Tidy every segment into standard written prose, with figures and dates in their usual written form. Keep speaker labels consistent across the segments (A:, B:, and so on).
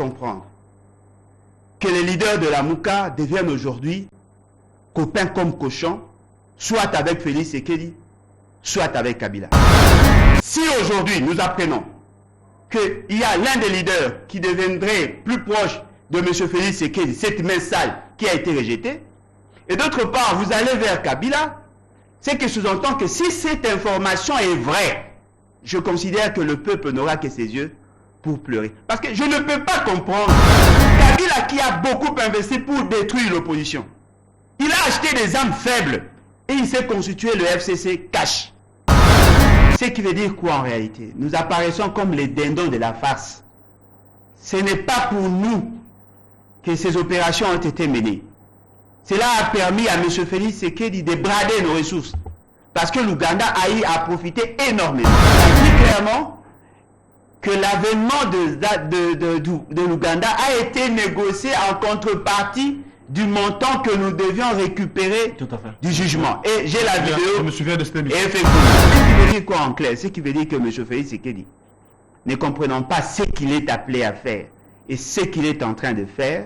A: comprendre que les leaders de la Mouka deviennent aujourd'hui copains comme cochons, soit avec Félix Tshisekedi, soit avec Kabila. Si aujourd'hui nous apprenons qu'il y a l'un des leaders qui deviendrait plus proche de M. Félix Tshisekedi, cette main sale qui a été rejetée, et d'autre part vous allez vers Kabila, c'est que sous-entend que si cette information est vraie, je considère que le peuple n'aura que ses yeux pour pleurer. Parce que je ne peux pas comprendre Kabila qui a beaucoup investi pour détruire l'opposition. Il a acheté des armes faibles et il s'est constitué le FCC cash. Ce qui veut dire quoi en réalité? Nous apparaissons comme les dindons de la farce. Ce n'est pas pour nous que ces opérations ont été menées. Cela a permis à M. Félix Tshisekedi de brader nos ressources. Parce que l'Ouganda a profité énormément. Il dit clairement que l'avènement de l'Ouganda a été négocié en contrepartie du montant que nous devions récupérer du jugement. Et j'ai la vidéo.
B: Je me souviens de cette émission.
A: Ce qui veut dire quoi en clair? Ce qui veut dire que M. Félix Tshisekedi, ne comprenant pas ce qu'il est appelé à faire et ce qu'il est en train de faire,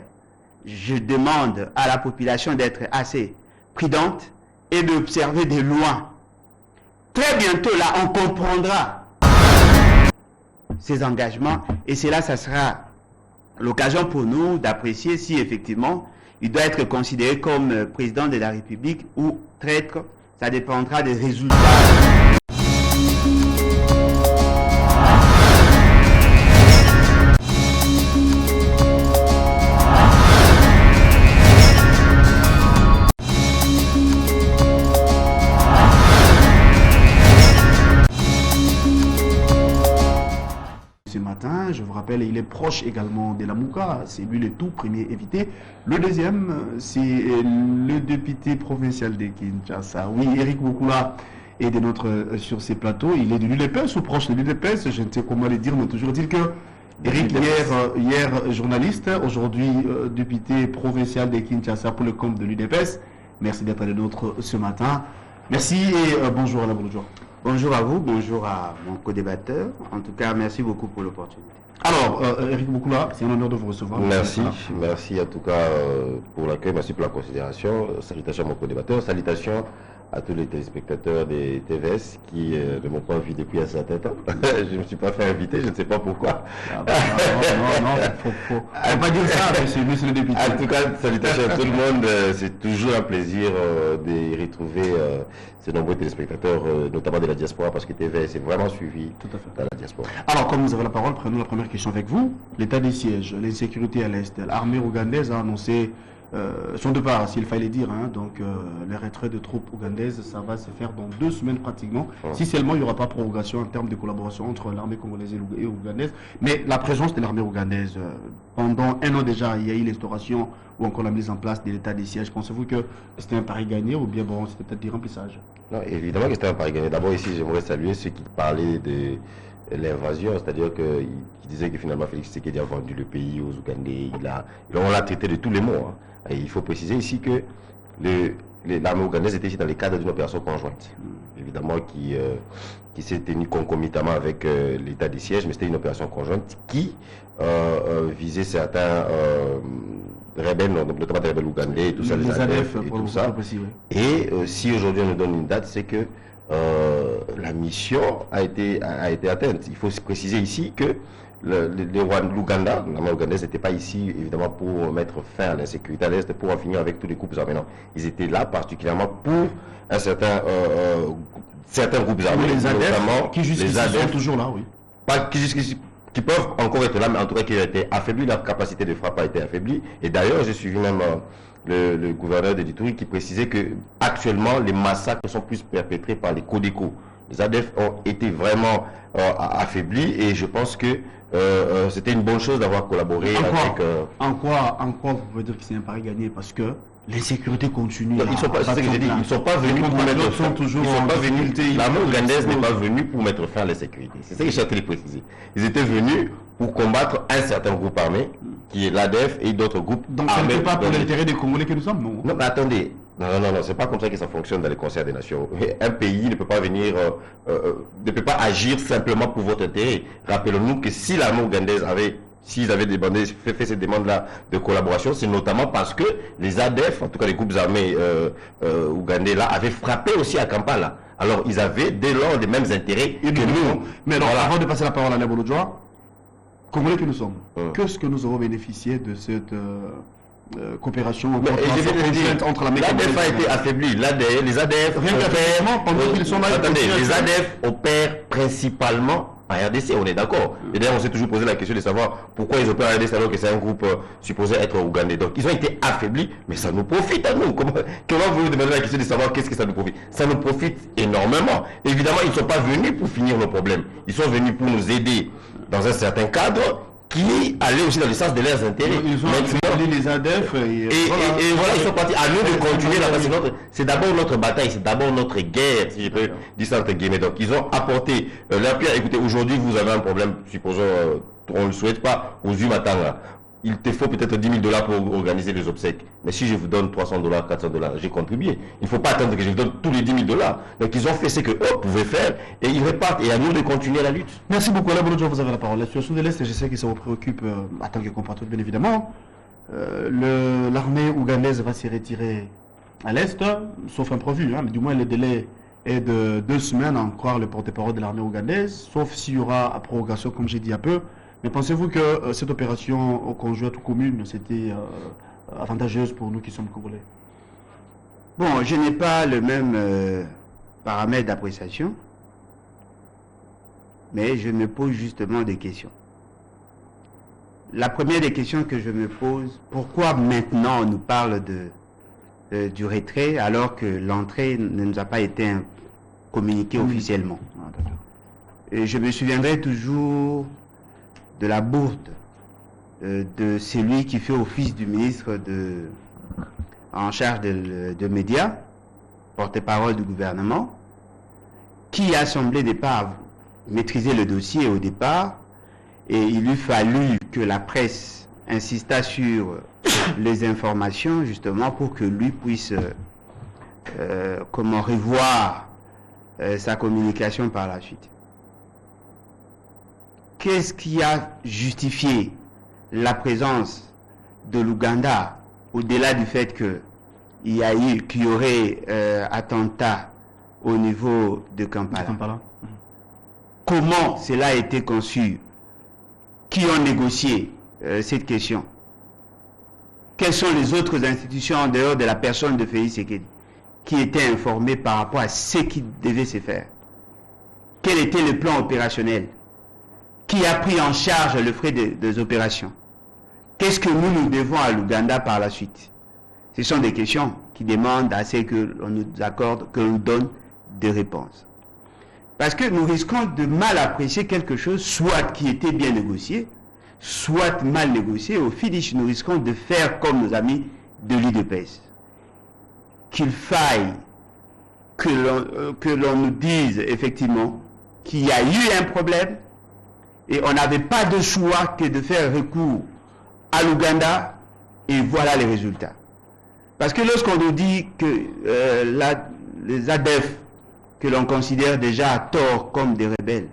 A: je demande à la population d'être assez prudente et d'observer de loin. Très bientôt, là, on comprendra ces engagements et c'est là, ça sera l'occasion pour nous d'apprécier si effectivement il doit être considéré comme président de la République ou traître. Ça dépendra des résultats.
B: Je vous rappelle, il est proche également de la Mouka, c'est lui le tout premier évité. Le deuxième, c'est le député provincial de Kinshasa. Oui, Eric Bokula est de notre sur ces plateaux. Il est de l'UDPS ou proche de l'UDPS, je ne sais comment le dire, mais toujours dire que Eric, hier journaliste, aujourd'hui député provincial de Kinshasa pour le compte de l'UDPS. Merci d'être le nôtre ce matin. Merci et bonjour à la bonjour.
A: Bonjour à vous, bonjour à mon co-débatteur. En tout cas, merci beaucoup pour l'opportunité.
B: Alors, Eric Bokula, c'est un honneur de vous recevoir.
C: Merci, merci en tout cas pour l'accueil, merci pour la considération. Salutations à mon co-débatteur, salutations à tous les téléspectateurs des TVS qui ne m'ont pas vu depuis un certain temps. Je ne me suis pas fait inviter, je ne sais pas pourquoi.
B: Non, faut pas dire ça, monsieur le député.
C: En tout cas, salutations à tout le monde. C'est toujours un plaisir de retrouver ces nombreux téléspectateurs, notamment de la diaspora, parce que TVS est vraiment suivi dans la diaspora.
B: Alors, comme vous avez la parole, prenons la première question avec vous. L'état des sièges, l'insécurité à l'Est, l'armée ougandaise a annoncé son départ, s'il fallait dire, donc les retraits de troupes ougandaises, ça va se faire dans 2 semaines pratiquement, si seulement il n'y aura pas prorogation en termes de collaboration entre l'armée congolaise et ougandaise. Mais la présence de l'armée ougandaise, pendant 1 an déjà, il y a eu l'instauration ou encore la mise en place de l'état des sièges. Pensez-vous que c'était un pari gagné ou bien bon, c'était peut-être du remplissage?
C: Non, évidemment que c'était un pari gagné. D'abord ici, j'aimerais saluer ceux qui parlaient de l'invasion, c'est-à-dire qu'il disait que finalement Félix Tshisekedi a vendu le pays aux Ougandais, on l'a traité de tous les mots. Et il faut préciser ici que l'armée ougandaise était ici dans le cadre d'une opération conjointe, évidemment qui s'est tenue concomitamment avec l'état des sièges, mais c'était une opération conjointe qui visait certains rebelles, notamment des rebelles ougandais, et tout ça, les ADF et tout ça. Et si aujourd'hui on nous donne une date, c'est que la mission a été atteinte. Il faut se préciser ici que l'Ouganda, l'armée ougandaise n'était pas ici évidemment pour mettre fin à l'insécurité à l'Est, pour en finir avec tous les groupes armés. Non. Ils étaient là particulièrement pour un certains groupes armés,
B: notamment qui jusqu'ici sont toujours là, oui.
C: Pas qui peuvent encore être là, mais en tout cas qui ont été affaiblis, leur capacité de frappe a été affaiblie. Et d'ailleurs, j'ai suivi même le gouverneur de Dituri qui précisait que actuellement les massacres sont plus perpétrés par les Codeco. Les ADF ont été vraiment affaiblis et je pense que c'était une bonne chose d'avoir collaboré avec...
B: En quoi vous pouvez dire que c'est un pari gagné? Parce que l'insécurité continue.
C: Ils sont pas, c'est ce que j'ai dit, ils ne sont pas venus pour mettre fin. L'armée ougandaise n'est pas venue pour mettre fin à l'insécurité. C'est ça que j'ai à préciser. Ils étaient venus pour combattre un certain groupe armé, qui est l'ADF et d'autres groupes.
B: Donc ce n'est pas pour l'intérêt des Congolais que nous sommes, non?
C: Non, mais attendez. Non, c'est pas comme ça que ça fonctionne dans les concerts des nations. Un pays ne peut pas venir, ne peut pas agir simplement pour votre intérêt. Rappelons-nous que si l'armée ougandaise avait s'ils avaient fait cette demande-là de collaboration, c'est notamment parce que les ADF, en tout cas les groupes armés ougandais là, avaient frappé aussi à Kampala. Alors ils avaient dès lors les mêmes intérêts que nous.
B: Mais alors, avant de passer la parole à Nabolodjoa, Congolais que nous sommes, qu'est-ce que nous aurons bénéficié de cette coopération entre la
C: l'ADF a été affaibli. Les ADF les ADF opèrent principalement en RDC, on est d'accord. Et d'ailleurs, on s'est toujours posé la question de savoir pourquoi ils opèrent en RDC alors que c'est un groupe supposé être ougandais. Donc, ils ont été affaiblis, mais ça nous profite à nous. Comment vous demandez la question de savoir qu'est-ce que ça nous profite? Ça nous profite énormément. Évidemment, ils ne sont pas venus pour finir nos problèmes. Ils sont venus pour nous aider dans un certain cadre qui allait aussi dans le sens de leurs intérêts.
B: Ils ont appelé les ADF
C: et voilà, ils sont partis. À nous de continuer là-bas. C'est d'abord notre bataille, c'est d'abord notre guerre, si je peux dire ça entre guillemets. Donc ils ont apporté leur pierre. Écoutez, aujourd'hui vous avez un problème, supposons, on ne le souhaite pas, aux Humatanga. Il te faut peut-être 10 000 $ pour organiser les obsèques. Mais si je vous donne 300 $, 400 $, j'ai contribué. Il ne faut pas attendre que je vous donne tous les 10 000 $. Donc ils ont fait ce qu'eux pouvaient faire et ils repartent. Et à nous de continuer la lutte.
B: Merci beaucoup. Alain Bolodjoa, vous avez la parole. La situation de l'Est, je sais que ça vous préoccupe en tant que compatriote, bien évidemment. L'armée ougandaise va se retirer à l'Est, sauf imprévu. Mais du moins, le délai est de 2 semaines, à en croire le porte-parole de l'armée ougandaise, sauf s'il y aura prorogation, comme j'ai dit un peu. Mais pensez-vous que cette opération conjointe ou commune, c'était avantageuse pour nous qui sommes Congolais?
A: Bon, je n'ai pas le même paramètre d'appréciation, mais je me pose justement des questions. La première des questions que je me pose, pourquoi maintenant on nous parle du retrait alors que l'entrée ne nous a pas été communiquée officiellement? Et je me souviendrai toujours de la bourde de celui qui fait office du ministre en charge de médias, porte-parole du gouvernement, qui a semblé départ maîtriser le dossier au départ, et il eût fallu que la presse insista sur les informations justement pour que lui puisse revoir sa communication par la suite. Qu'est-ce qui a justifié la présence de l'Ouganda au-delà du fait qu'il y aurait attentat au niveau de Kampala? Comment cela a été conçu? Qui ont négocié cette question? Quelles sont les autres institutions en dehors de la personne de Félix Tshisekedi qui étaient informées par rapport à ce qui devait se faire? Quel était le plan opérationnel? Qui a pris en charge le frais des opérations? Qu'est-ce que nous devons à l'Ouganda par la suite? Ce sont des questions qui demandent à ce que l'on nous accorde, que l'on donne des réponses. Parce que nous risquons de mal apprécier quelque chose, soit qui était bien négocié, soit mal négocié. Au finish, nous risquons de faire comme nos amis de l'UDPS. Qu'il faille que l'on nous dise effectivement qu'il y a eu un problème, et on n'avait pas de choix que de faire recours à l'Ouganda, et voilà les résultats. Parce que lorsqu'on nous dit que les ADF, que l'on considère déjà à tort comme des rebelles,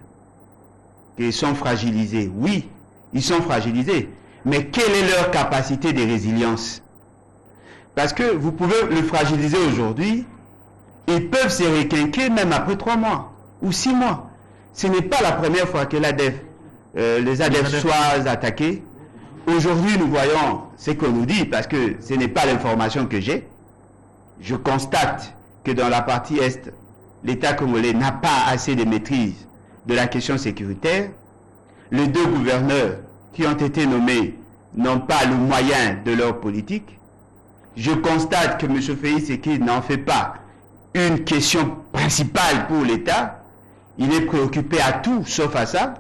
A: qu'ils sont fragilisés, oui, ils sont fragilisés, mais quelle est leur capacité de résilience? Parce que vous pouvez le fragiliser aujourd'hui, ils peuvent se requinquer même après 3 mois ou 6 mois. Ce n'est pas la première fois que les ADF soient attaqués. Aujourd'hui, nous voyons ce qu'on nous dit, parce que ce n'est pas l'information que j'ai. Je constate que dans la partie Est, l'État congolais n'a pas assez de maîtrise de la question sécuritaire. Les 2 gouverneurs qui ont été nommés n'ont pas le moyen de leur politique. Je constate que M. Félix Tshisekedi n'en fait pas une question principale pour l'État. Il est préoccupé à tout sauf à ça.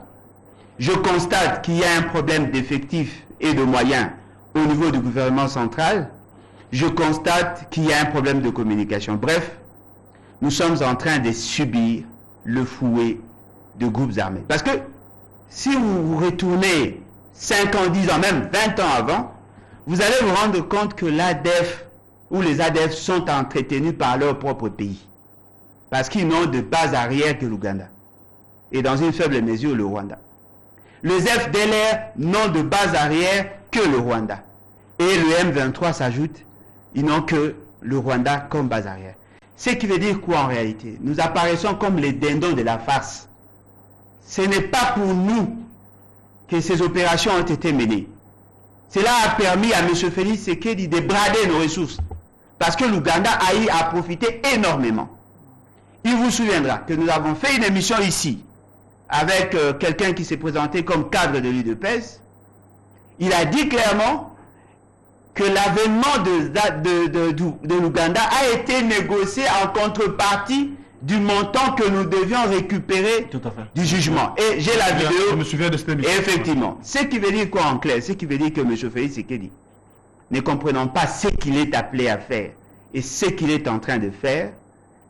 A: Je constate qu'il y a un problème d'effectifs et de moyens au niveau du gouvernement central. Je constate qu'il y a un problème de communication. Bref, nous sommes en train de subir le fouet de groupes armés. Parce que si vous retournez 5 ans, 10 ans, même 20 ans avant, vous allez vous rendre compte que l'ADF ou les ADF sont entretenus par leur propre pays. Parce qu'ils n'ont de base arrière que l'Ouganda. Et dans une faible mesure, le Rwanda. Les FDLR n'ont de base arrière que le Rwanda. Et le M23 s'ajoute, ils n'ont que le Rwanda comme base arrière. Ce qui veut dire quoi en réalité? Nous apparaissons comme les dindons de la farce. Ce n'est pas pour nous que ces opérations ont été menées. Cela a permis à M. Félix Tshisekedi de brader nos ressources. Parce que l'Ouganda a profité énormément. Il vous souviendra que nous avons fait une émission ici avec quelqu'un qui s'est présenté comme cadre de l'UDPS. Il a dit clairement que l'avènement de l'Ouganda a été négocié en contrepartie du montant que nous devions récupérer du jugement. Et j'ai la vidéo.
B: Je me souviens de cette émission.
A: Effectivement. Ce qui veut dire quoi en clair? Ce qui veut dire que M. Félix Tshisekedi, ne comprenant pas ce qu'il est appelé à faire et ce qu'il est en train de faire,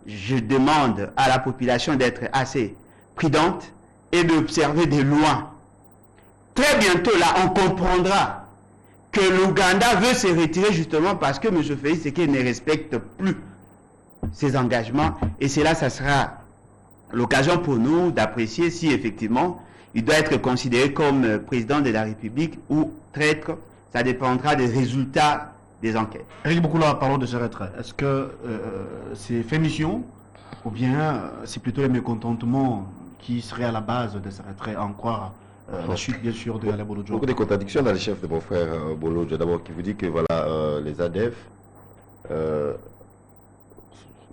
A: je demande à la population d'être assez prudente et d'observer de loin. Très bientôt, là, on comprendra que l'Ouganda veut se retirer justement parce que M. Félix Tshisekedi ne respecte plus ses engagements. Et c'est là, ça sera l'occasion pour nous d'apprécier si effectivement il doit être considéré comme président de la République ou traître. Ça dépendra des résultats des enquêtes.
B: Eric Boukoula, parlons de ce retrait. Est-ce que c'est fait mission ou bien c'est plutôt les mécontentements qui seraient à la base de ce retrait, à en croire la chute bien sûr de Alain Bolodjo?
C: Beaucoup de contradictions dans les chefs de mon frère Bolodjo. D'abord qui vous dit que voilà les ADF,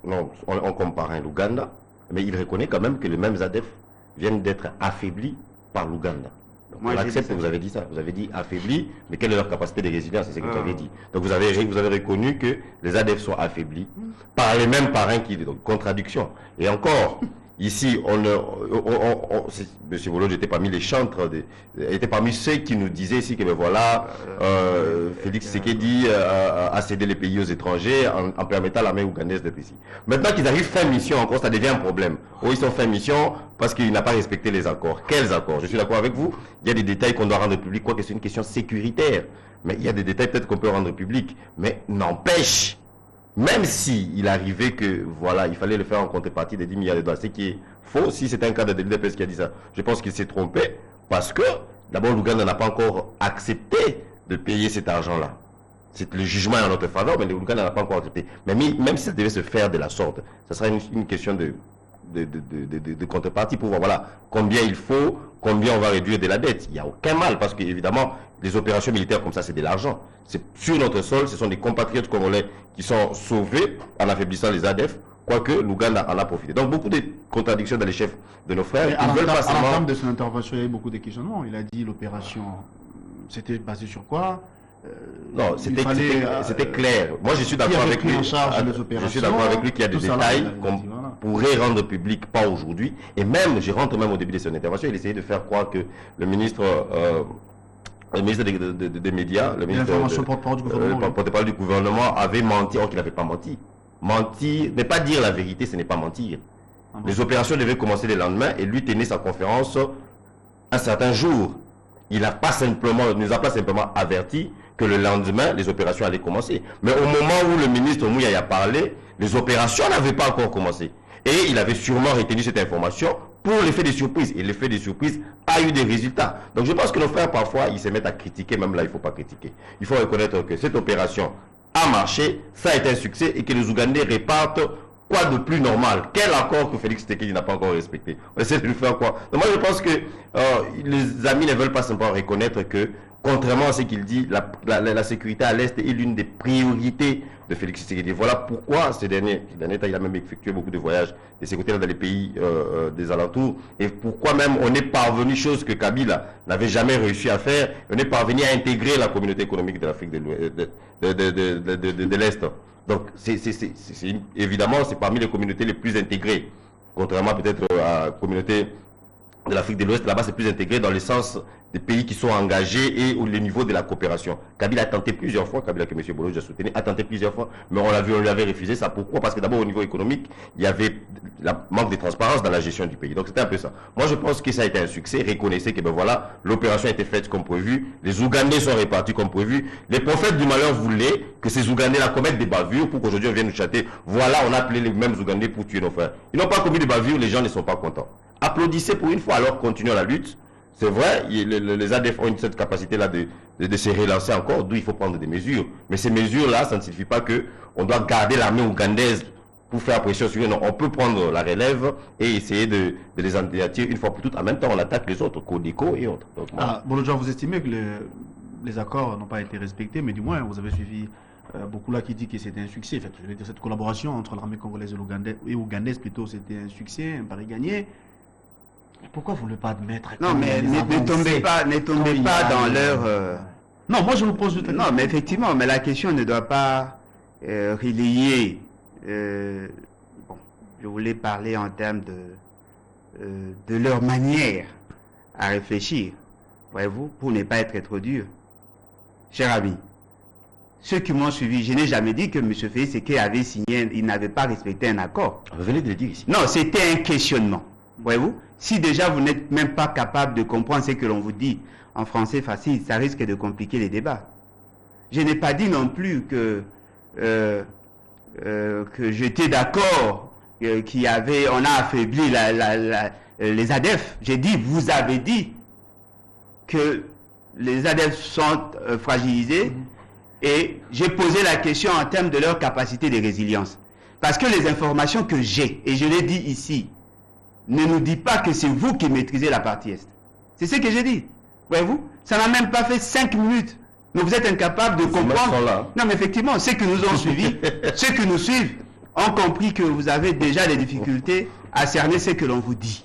C: non, on compare à l'Ouganda, mais il reconnaît quand même que les mêmes ADF viennent d'être affaiblis par l'Ouganda. On accepte que vous avez dit ça. Vous avez dit affaiblis, mais quelle est leur capacité de résilience? C'est ce que vous avez dit. Donc vous avez reconnu que les ADF sont affaiblis par les mêmes parrains qui... Donc contradiction. Et encore, ici, M. Bolodjo était parmi les chantres, était parmi ceux qui nous disaient ici que ben voilà, Félix Tshisekedi a cédé les pays aux étrangers en permettant à l'armée ougandaise d'être ici. Maintenant qu'ils arrivent fin mission, encore, ça devient un problème. Oh, ils sont fin mission parce qu'il n'a pas respecté les accords. Quels accords? Je suis d'accord avec vous. Il y a des détails qu'on doit rendre publics, quoique c'est une question sécuritaire. Mais il y a des détails peut-être qu'on peut rendre publics. Mais n'empêche, même si il arrivait que, voilà, il fallait le faire en contrepartie des 10 milliards de dollars, ce qui est faux, si c'est un cas de l'UDPS qui a dit ça, je pense qu'il s'est trompé, parce que, d'abord, l'Ouganda n'a pas encore accepté de payer cet argent-là. Le jugement est en notre faveur, mais l'Ouganda n'a pas encore accepté. Mais même si ça devait se faire de la sorte, ça sera une question de contrepartie pour voir, voilà, combien il faut, combien on va réduire de la dette. Il n'y a aucun mal, parce que, évidemment, les opérations militaires comme ça, c'est de l'argent. C'est sur notre sol, ce sont des compatriotes congolais qui sont sauvés en affaiblissant les ADF, quoique l'Ouganda en a profité. Donc beaucoup de contradictions dans les chefs de nos frères.
B: À l'entame de son intervention, il y a eu beaucoup de questionnements. Il a dit l'opération, c'était basé sur quoi?
C: Non, c'était clair. Moi, je suis d'accord avec lui. Je suis d'accord avec lui qu'il y a des détails qu'on pourrait rendre public, pas aujourd'hui. Et même, je rentre même au début de son intervention, il essayait de faire croire que le ministre des médias, le ministre porte-parole du gouvernement avait menti, or qu'il n'avait pas menti. Mentir, mais pas dire la vérité, ce n'est pas mentir. Les opérations devaient commencer le lendemain et lui tenait sa conférence un certain jour. Il n'a pas simplement, nous a pas simplement averti que le lendemain, les opérations allaient commencer. Mais au moment où le ministre Mouyaya a parlé, les opérations n'avaient pas encore commencé. Et il avait sûrement retenu cette information pour l'effet des surprises. Et l'effet des surprises a eu des résultats. Donc je pense que nos frères, parfois, ils se mettent à critiquer. Même là, il ne faut pas critiquer. Il faut reconnaître que cette opération a marché, ça a été un succès et que les Ougandais repartent. Quoi de plus normal? Quel accord que Félix Tshisekedi n'a pas encore respecté? On essaie de lui faire quoi? Donc moi je pense que les amis ne veulent pas simplement reconnaître que, contrairement à ce qu'il dit, la sécurité à l'Est est l'une des priorités de Félix Tshisekedi. Voilà pourquoi ces derniers temps, il a même effectué beaucoup de voyages de ce côté-là dans les pays des alentours. Et pourquoi même on est parvenu, chose que Kabila n'avait jamais réussi à faire, on est parvenu à intégrer la communauté économique de l'Afrique de l'Est. Donc, évidemment, c'est parmi les communautés les plus intégrées. Contrairement peut-être à la communauté de l'Afrique de l'Ouest, là-bas, c'est plus intégré dans le sens des pays qui sont engagés et au niveau de la coopération. Kabila a tenté plusieurs fois, Kabila que M. Bolodjo a soutenu, a tenté plusieurs fois, mais on l'a vu, on lui avait refusé ça. Pourquoi? Parce que d'abord, au niveau économique, il y avait manque de transparence dans la gestion du pays. Donc, c'était un peu ça. Moi, je pense que ça a été un succès. Reconnaissez que, ben voilà, l'opération a été faite comme prévu. Les Ougandais sont répartis comme prévu. Les prophètes du malheur voulaient que ces Ougandais-là commettent des bavures pour qu'aujourd'hui on vienne nous châter. Voilà, on a appelé les mêmes Ougandais pour tuer nos frères. Ils n'ont pas commis des bavures, les gens ne sont pas contents. Applaudissez pour une fois, alors continuons la lutte. C'est vrai, les ADF ont cette capacité-là de se relancer encore, d'où il faut prendre des mesures. Mais ces mesures-là, ça ne signifie pas qu'on doit garder l'armée ougandaise pour faire pression sur eux. Non, on peut prendre la relève et essayer de les anéantir une fois pour toutes. En même temps, on attaque les autres, Codeco et autres. Donc,
B: Bolodja, vous estimez que les accords n'ont pas été respectés, mais du moins, vous avez suivi beaucoup là qui dit que c'était un succès. En fait, je veux dire, cette collaboration entre l'armée congolaise et ougandaise, plutôt, c'était un succès, un pari gagné. Pourquoi vous ne voulez pas admettre?
A: Non, mais ne tombez pas dans leur...
B: Non, moi je vous pose...
A: Non, mais effectivement, mais la question ne doit pas relayer... bon, je voulais parler en termes de leur manière à réfléchir, voyez-vous, pour ne pas être trop dur. Cher ami, ceux qui m'ont suivi, je n'ai jamais dit que M. Félix Tshisekedi avait signé, il n'avait pas respecté un accord.
C: vous venez de le dire ici.
A: Non, c'était un questionnement. Voyez-vous, si déjà vous n'êtes même pas capable de comprendre ce que l'on vous dit en français facile, ça risque de compliquer les débats. Je n'ai pas dit non plus que j'étais d'accord on a affaibli les ADF. J'ai dit, vous avez dit que les ADF sont fragilisés et j'ai posé la question en termes de leur capacité de résilience. Parce que les informations que j'ai, et je l'ai dit ici, ne nous dit pas que c'est vous qui maîtrisez la partie Est. C'est ce que j'ai dit. Voyez-vous, ça n'a même pas fait 5 minutes. Mais vous êtes incapable de comprendre. Non, mais effectivement, ceux qui nous ont suivis, ceux qui nous suivent, ont compris que vous avez déjà des difficultés à cerner ce que l'on vous dit.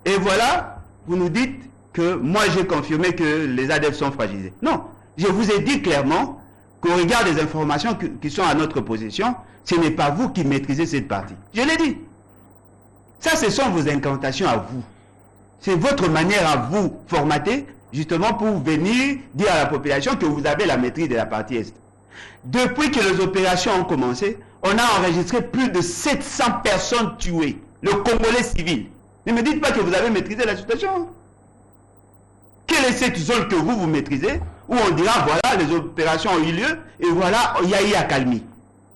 A: Et voilà, vous nous dites que moi j'ai confirmé que les ADF sont fragilisés. Non, je vous ai dit clairement qu'au regard des informations qui sont à notre possession, ce n'est pas vous qui maîtrisez cette partie. Je l'ai dit. Ça, ce sont vos incantations à vous. C'est votre manière à vous formater, justement pour venir dire à la population que vous avez la maîtrise de la partie Est. Depuis que les opérations ont commencé, on a enregistré plus de 700 personnes tuées. Le Congolais civil. Ne me dites pas que vous avez maîtrisé la situation. Quelle est cette zone que vous maîtrisez, où on dira, voilà, les opérations ont eu lieu, et voilà, il y a eu accalmie.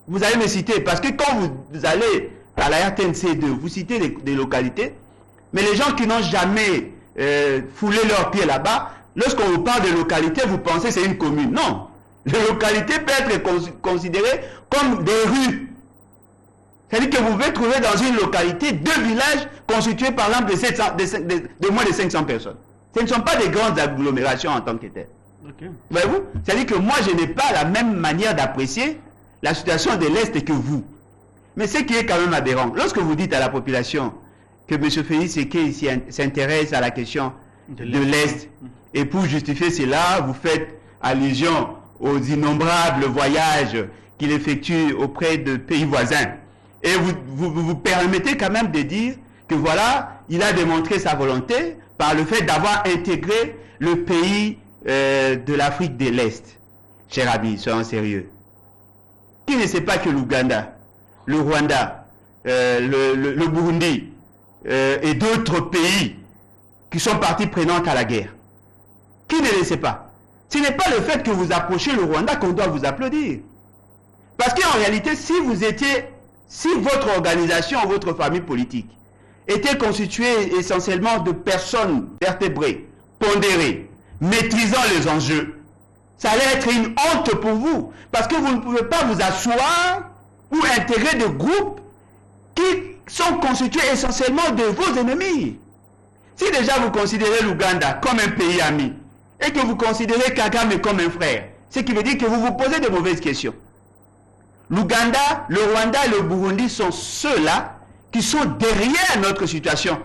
A: Vous allez me citer, parce que quand vous allez à la RTNC2, vous citez des localités, mais les gens qui n'ont jamais foulé leurs pieds là-bas, lorsqu'on vous parle de localité, vous pensez que c'est une commune. Non. Les localités peuvent être considérées comme des rues. C'est-à-dire que vous pouvez trouver dans une localité 2 villages constitués par exemple de moins de 500 personnes. Ce ne sont pas des grandes agglomérations en tant que telles.
B: Okay.
A: Voyez-vous? C'est-à-dire que moi, je n'ai pas la même manière d'apprécier la situation de l'Est que vous. Mais ce qui est quand même aberrant, lorsque vous dites à la population que M. Félix Tshisekedi s'intéresse à la question de l'Est, et pour justifier cela, vous faites allusion aux innombrables voyages qu'il effectue auprès de pays voisins. Et vous permettez quand même de dire que voilà, il a démontré sa volonté par le fait d'avoir intégré le pays de l'Afrique de l'Est. Cher ami, soyons sérieux. Qui ne sait pas que l'Ouganda, le Rwanda, le Burundi et d'autres pays qui sont parties prenantes à la guerre, qui ne le sait pas? Ce n'est pas le fait que vous approchez le Rwanda qu'on doit vous applaudir. Parce qu'en réalité, si votre organisation, votre famille politique était constituée essentiellement de personnes vertébrées, pondérées, maîtrisant les enjeux, ça allait être une honte pour vous. Parce que vous ne pouvez pas vous asseoir ou intégrer des groupes qui sont constitués essentiellement de vos ennemis. Si déjà vous considérez l'Ouganda comme un pays ami, et que vous considérez Kagame comme un frère, ce qui veut dire que vous vous posez de mauvaises questions. L'Ouganda, le Rwanda et le Burundi sont ceux-là qui sont derrière notre situation.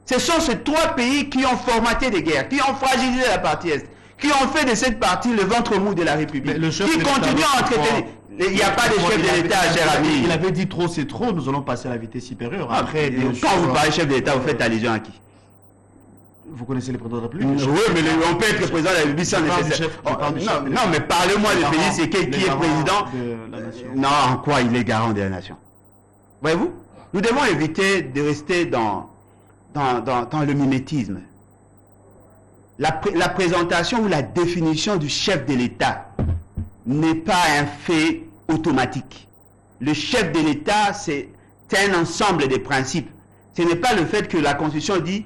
A: Ce sont ces 3 pays qui ont formaté des guerres, qui ont fragilisé la partie Est, qui ont fait de cette partie le ventre mou de la République, qui continuent à entretenir. Il n'y a pas de chef de l'État, cher ami.
B: Il avait dit trop, c'est trop, nous allons passer à la vitesse supérieure.
A: Après, quand vous parlez chef de l'État, vous faites allusion à qui?
B: Vous connaissez les présidents de la République?
A: Oui, mais on peut être président de la République sans nécessaire. Non, mais parlez-moi de pays, c'est qui est président
B: de la nation.
A: Non, en quoi il est garant de la nation? Voyez-vous? Nous devons éviter de rester dans le mimétisme. La présentation ou la définition du chef de l'État n'est pas un fait automatique. Le chef de l'État, c'est un ensemble de principes. Ce n'est pas le fait que la Constitution dit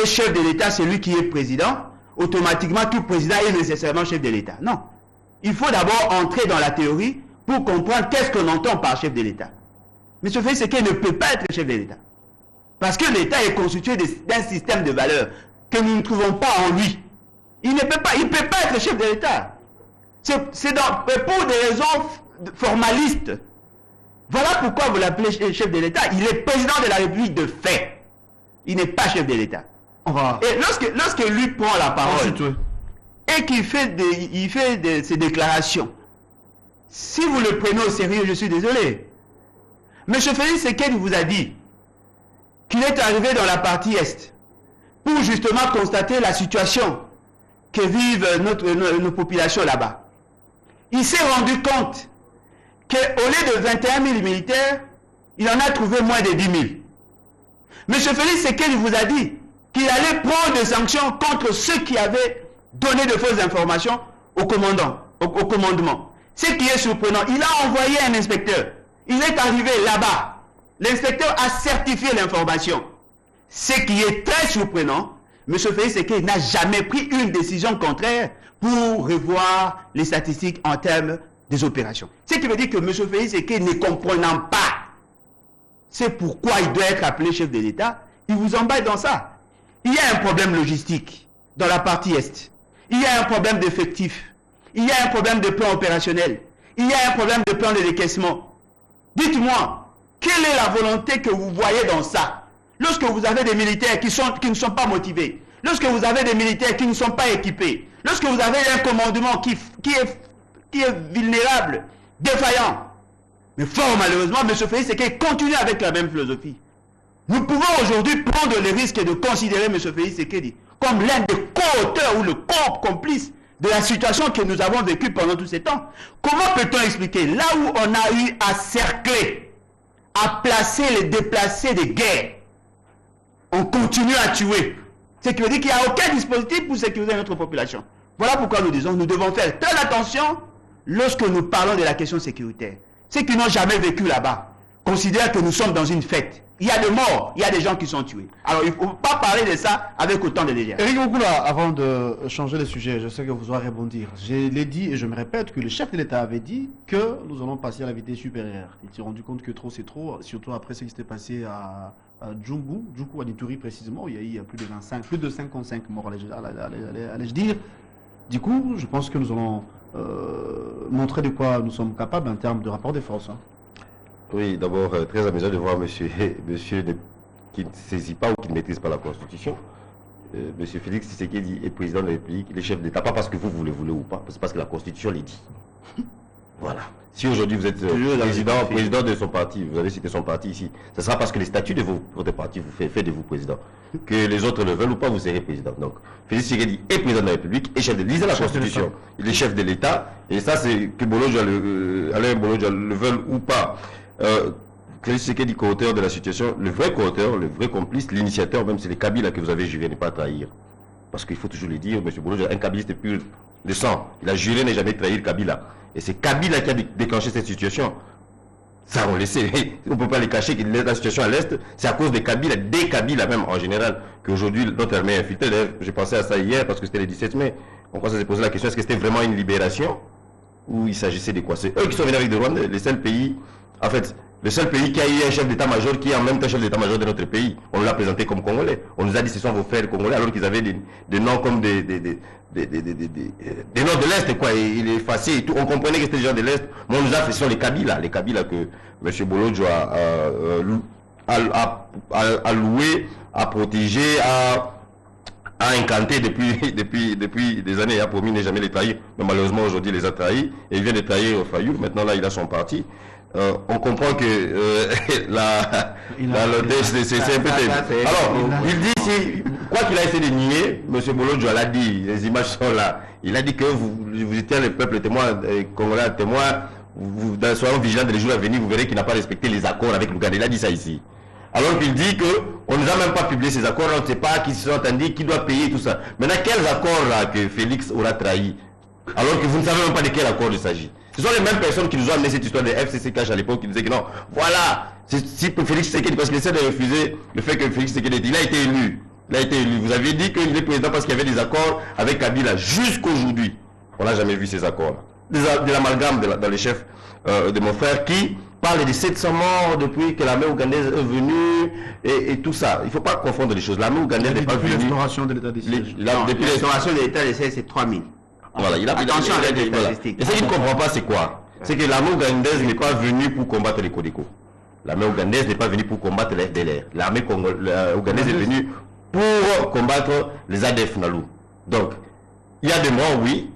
A: et chef de l'État, c'est lui qui est président, automatiquement tout président est nécessairement chef de l'État. Non. Il faut d'abord entrer dans la théorie pour comprendre qu'est-ce qu'on entend par chef de l'État. M. Félix Tshisekedi ne peut pas être chef de l'État. Parce que l'État est constitué d'un système de valeurs que nous ne trouvons pas en lui. Il ne peut pas, être chef de l'État. C'est pour des raisons formalistes. Voilà pourquoi vous l'appelez chef de l'État. Il est président de la République de fait. Il n'est pas chef de l'État. Et lorsque lui prend la parole et qu'il fait, ses déclarations, si vous le prenez au sérieux, je suis désolé. M. Félix Tshisekedi vous a dit qu'il est arrivé dans la partie Est pour justement constater la situation que vivent nos populations là-bas. Il s'est rendu compte qu'au lieu de 21 000 militaires, il en a trouvé moins de 10 000. M. Félix Tshisekedi vous a dit qu'il allait prendre des sanctions contre ceux qui avaient donné de fausses informations au commandement. Ce qui est surprenant, il a envoyé un inspecteur. Il est arrivé là-bas. L'inspecteur a certifié l'information. Ce qui est très surprenant, M. Félix Tshisekedi n'a jamais pris une décision contraire pour revoir les statistiques en termes des opérations. Ce qui veut dire que M. Félix Tshisekedi, ne comprenant pas, c'est pourquoi il doit être appelé chef de l'État, il vous emballe dans ça. Il y a un problème logistique dans la partie Est. Il y a un problème d'effectifs. Il y a un problème de plan opérationnel. Il y a un problème de plan de décaissement. Dites-moi, quelle est la volonté que vous voyez dans ça? Lorsque vous avez des militaires qui ne sont pas motivés, lorsque vous avez des militaires qui ne sont pas équipés, lorsque vous avez un commandement qui est vulnérable, défaillant. Mais fort malheureusement, M. Félix Tshisekedi continue avec la même philosophie. Nous pouvons aujourd'hui prendre le risque de considérer M. Félix Tshisekedi comme l'un des co-auteurs ou le co-complice de la situation que nous avons vécue pendant tous ces temps. Comment peut-on expliquer, là où on a eu à cercler, à placer les déplacés de guerre, on continue à tuer? Ce qui veut dire qu'il n'y a aucun dispositif pour sécuriser notre population. Voilà pourquoi nous disons que nous devons faire très attention lorsque nous parlons de la question sécuritaire. Ceux qui n'ont jamais vécu là-bas considèrent que nous sommes dans une fête. Il y a des morts, il y a des gens qui sont tués. Alors il ne faut pas parler de ça avec autant de légèreté.
B: Éric Bokula, avant de changer de sujet, je sais que vous allez rebondir. Je l'ai dit et je me répète que le chef de l'État avait dit que nous allons passer à la vitesse supérieure. Il s'est rendu compte que trop c'est trop, surtout après ce qui s'était passé à Djoukou, à Nituri précisément, où il y a eu plus de 55 morts, allais-je dire. Du coup, je pense que nous allons montrer de quoi nous sommes capables en termes de rapport de force.
C: Oui, d'abord, très amusant de voir monsieur qui ne saisit pas ou qui ne maîtrise pas la Constitution. Monsieur Félix Tshisekedi est président de la République, il est chef d'État, pas parce que vous le voulez ou pas, c'est parce que la Constitution l'est dit. Voilà. Si aujourd'hui vous êtes président de son parti, vous avez cité son parti ici, ce sera parce que les statuts de votre parti vous fait de vous président. Que les autres le veulent ou pas, vous serez président. Donc, Félix Tshisekedi est président de la République et chef de l'État. La Constitution. Il est chef de l'État. Et ça, c'est que Alain Bolodja le veulent ou pas. Félix Tshisekedi, co-auteur de la situation, le vrai co-auteur, le vrai complice, l'initiateur, même c'est les Kabila que vous avez juré ne pas trahir. Parce qu'il faut toujours le dire, M. Bolodja, un Kabiliste pur de sang. Il a juré ne jamais trahir Kabila. Et c'est Kabila qui a déclenché cette situation. Ça, on le sait. On ne peut pas les cacher que la situation à l'Est, c'est à cause des Kabila, des Kabila même en général, qu'aujourd'hui notre armée est infiltrée. D'ailleurs, j'ai pensé à ça hier parce que c'était le 17 mai. On commence à se poser la question, est-ce que c'était vraiment une libération ou il s'agissait de quoi? C'est eux qui sont venus avec des Rwandais, les seuls pays, en fait, le seul pays qui a eu un chef d'état-major qui est en même temps chef d'état-major de notre pays. On l'a présenté comme Congolais. On nous a dit que ce sont vos frères congolais alors qu'ils avaient des noms comme des noms de l'Est, quoi. Et il est effacé et tout. On comprenait que c'était des gens de l'Est. Mais on nous a fait, ce sont les Kabila que M. Bolodjo a loué, a protégé, a incanté depuis des années. Il a promis de ne jamais les trahir. Mais malheureusement, aujourd'hui, il les a trahis. Et il vient de trahir Fayou. Maintenant, là, il a son parti. On comprend que c'est un peu terrible. Alors, il dit, quoi qu'il a essayé de nier, M. Bolodjo l'a dit, les images sont là. Il a dit que vous étiez le peuple témoin, congolais témoin, soyons vigilants dans les jours à venir, vous verrez qu'il n'a pas respecté les accords avec l'Ouganda. Il a dit ça ici. Alors qu'il dit qu'on ne nous a même pas publié ces accords, on ne sait pas qui se sont entendus, qui doit payer, tout ça. Maintenant, quels accords là que Félix aura trahi? Alors que vous ne savez même pas de quel accord il s'agit. Ce sont les mêmes personnes qui nous ont amené cette histoire de FCCK à l'époque qui disaient que non, voilà, si Félix Tshisekedi, parce qu'il essaie de refuser le fait que Félix Tshisekedi, il a été élu. Il a été élu. Vous aviez dit qu'il est président parce qu'il y avait des accords avec Kabila. Jusqu'aujourd'hui, on n'a jamais vu ces accords. De l'amalgame dans les chefs de mon frère qui parle des 700 morts depuis que l'armée ougandaise est venue et tout ça. Il ne faut pas confondre les choses. L'armée ougandaise n'est pas venue.
B: Depuis l'instauration de l'état de siège.
A: Depuis l'instauration de l'état de siège, c'est 3000.
C: Voilà,
A: Attention à la statistique.
C: Et ce qu'il ne comprend pas, c'est quoi? C'est que l'armée ougandaise n'est pas venue pour combattre les Codeco. L'armée ougandaise n'est pas venue pour combattre les FDLR. L'armée ougandaise est venue pour combattre les ADF Nalou. Donc, il y a des morts, oui.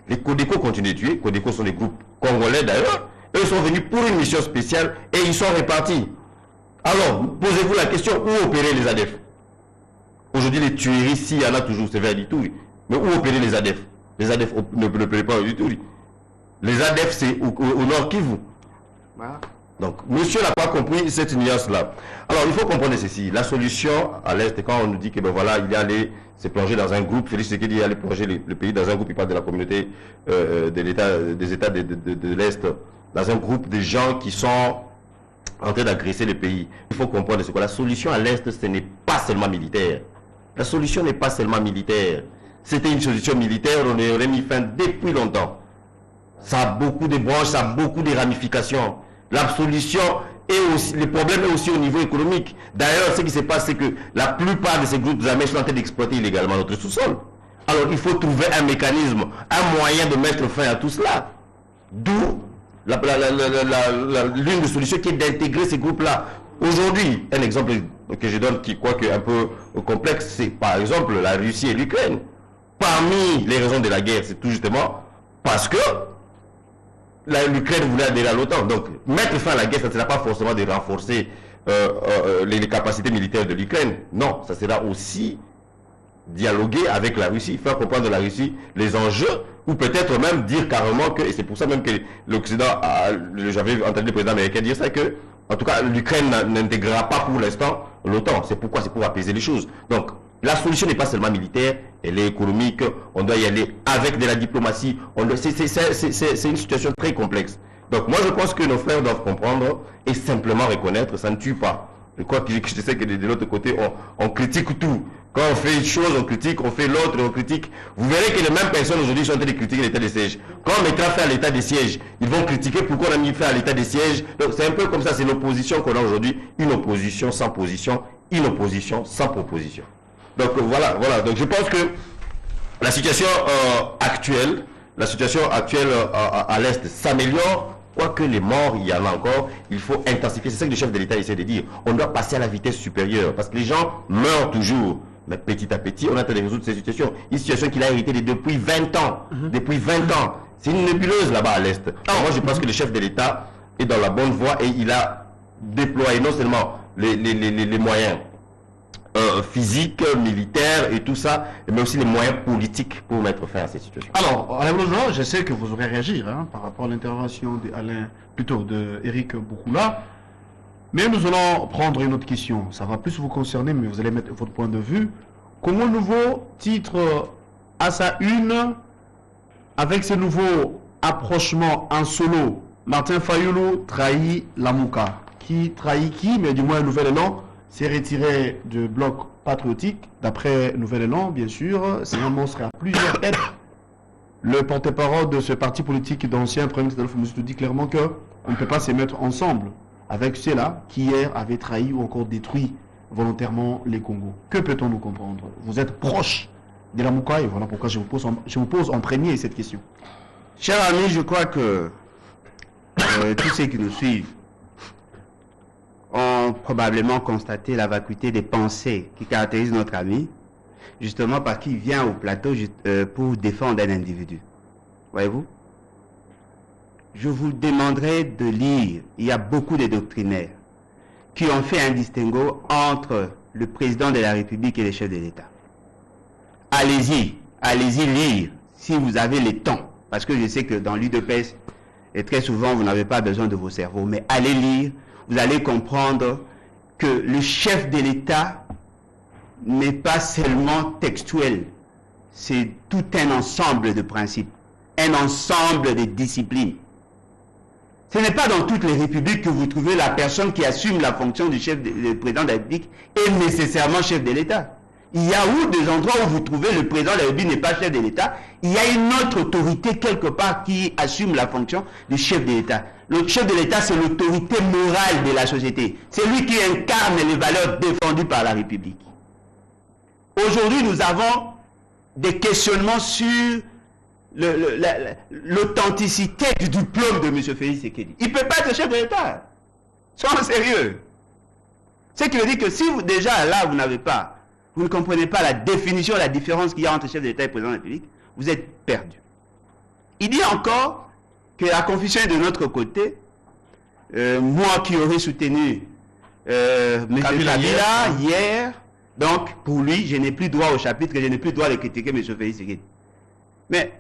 C: Les Codeco continuent de tuer. Codeco sont des groupes congolais d'ailleurs. Eux sont venus pour une mission spéciale et ils sont répartis. Alors, posez-vous la question, où opérer les ADF? Aujourd'hui, les tueries, s'il y en a toujours, c'est vers l'Ituri. Mais où opérer les ADF? Les ADF ne opèrent pas au Ituri. Les ADF, c'est au nord Kivu.
A: Voilà.
C: Donc, monsieur n'a pas compris cette nuance-là. Alors, il faut comprendre ceci. La solution à l'Est, quand on nous dit que, ben voilà, il est allé se plonger dans un groupe, Félix Tshisekedi est allé plonger le pays dans un groupe, il parle de la communauté des États de l'Est, dans un groupe de gens qui sont en train d'agresser le pays. Il faut comprendre ce que la solution à l'Est, ce n'est pas seulement militaire. La solution n'est pas seulement militaire. C'était une solution militaire, on y aurait mis fin depuis longtemps. Ça a beaucoup de branches, ça a beaucoup de ramifications. La solution est aussi, le problème est aussi au niveau économique. D'ailleurs, ce qui se passe, c'est que la plupart de ces groupes armés sont en train d'exploiter illégalement notre sous-sol. Alors, il faut trouver un mécanisme, un moyen de mettre fin à tout cela. D'où l'une des solutions qui est d'intégrer ces groupes-là. Aujourd'hui, un exemple que je donne qui, quoique un peu complexe, c'est par exemple la Russie et l'Ukraine. Parmi les raisons de la guerre, c'est tout justement parce que l'Ukraine voulait adhérer à l'OTAN. Donc, mettre fin à la guerre, ça ne sera pas forcément de renforcer les capacités militaires de l'Ukraine. Non, ça sera aussi dialoguer avec la Russie, faire comprendre à la Russie les enjeux, ou peut-être même dire carrément que, et c'est pour ça même que l'Occident, j'avais entendu le président américain dire ça, que, en tout cas, l'Ukraine n'intégrera pas pour l'instant l'OTAN. C'est pourquoi? C'est pour apaiser les choses. Donc, la solution n'est pas seulement militaire, elle est économique, on doit y aller avec de la diplomatie. C'est une situation très complexe. Donc moi je pense que nos frères doivent comprendre et simplement reconnaître, ça ne tue pas. Je crois que je sais que de l'autre côté, on critique tout. Quand on fait une chose, on critique, on fait l'autre, on critique. Vous verrez que les mêmes personnes aujourd'hui sont en train de critiquer l'état de siège. Quand on mettra fin à l'état de siège, ils vont critiquer pourquoi on a mis fin à l'état de siège. Donc c'est un peu comme ça, c'est l'opposition qu'on a aujourd'hui. Une opposition sans position, une opposition sans proposition. Donc voilà. Donc je pense que la situation actuelle à l'Est s'améliore, quoique les morts, il y en a encore, il faut intensifier. C'est ça que le chef de l'État essaie de dire. On doit passer à la vitesse supérieure, parce que les gens meurent toujours. Mais petit à petit, on a train de résoudre ces situations. Une situation qu'il a héritée depuis 20 ans. Depuis 20 ans. C'est une nébuleuse là-bas à l'Est. Moi je pense que le chef de l'État est dans la bonne voie et il a déployé non seulement les moyens physique, militaire et tout ça, mais aussi les moyens politiques pour mettre fin à cette situation.
B: Alors, Alain Blongeon, je sais que vous aurez réagi par rapport à l'intervention de Éric Boukoula, mais nous allons prendre une autre question. Ça va plus vous concerner, mais vous allez mettre votre point de vue. Comment le nouveau titre à sa une, avec ce nouveau approchement en solo, Martin Fayulu trahit Lamouka. Qui trahit qui? Mais du moins un nouvel élan s'est retiré du bloc patriotique. D'après Nouvel Élan, bien sûr, c'est un monstre à plusieurs têtes. Le porte-parole de ce parti politique d'ancien Premier ministre Adolphe Moussoutou dit clairement qu'on ne peut pas se mettre ensemble avec ceux-là qui hier avaient trahi ou encore détruit volontairement les Congos. Que peut-on nous comprendre? Vous êtes proche de la Mouka et voilà pourquoi je vous pose en premier cette question.
A: Chers amis, je crois que tous ceux qui nous suivent ont probablement constaté la vacuité des pensées qui caractérisent notre ami, justement parce qu'il vient au plateau pour défendre un individu. Voyez-vous? Je vous demanderai de lire. Il y a beaucoup de doctrinaires qui ont fait un distinguo entre le président de la République et les chefs de l'État. Allez-y lire si vous avez le temps. Parce que je sais que dans l'UDPS, et très souvent, vous n'avez pas besoin de vos cerveaux, mais allez lire. Vous allez comprendre que le chef de l'État n'est pas seulement textuel, c'est tout un ensemble de principes, un ensemble de disciplines. Ce n'est pas dans toutes les républiques que vous trouvez la personne qui assume la fonction du président de la République est nécessairement chef de l'État. Il y a des endroits où vous trouvez le président de la République n'est pas chef de l'État. Il y a une autre autorité quelque part qui assume la fonction du chef de l'État. Le chef de l'État, c'est l'autorité morale de la société. C'est lui qui incarne les valeurs défendues par la République. Aujourd'hui, nous avons des questionnements sur l'authenticité du diplôme de M. Félix Tshisekedi. Il ne peut pas être chef de l'État. Soyons sérieux. Ce qui veut dire que si vous, déjà là, vous n'avez pas, vous ne comprenez pas la définition, la différence qu'il y a entre chef de l'État et président de la République, vous êtes perdu. Il dit encore que la confusion est de notre côté. Moi qui aurais soutenu M. Kabila hier, donc pour lui, je n'ai plus droit au chapitre, je n'ai plus droit de critiquer M. Félix Tshisekedi. Mais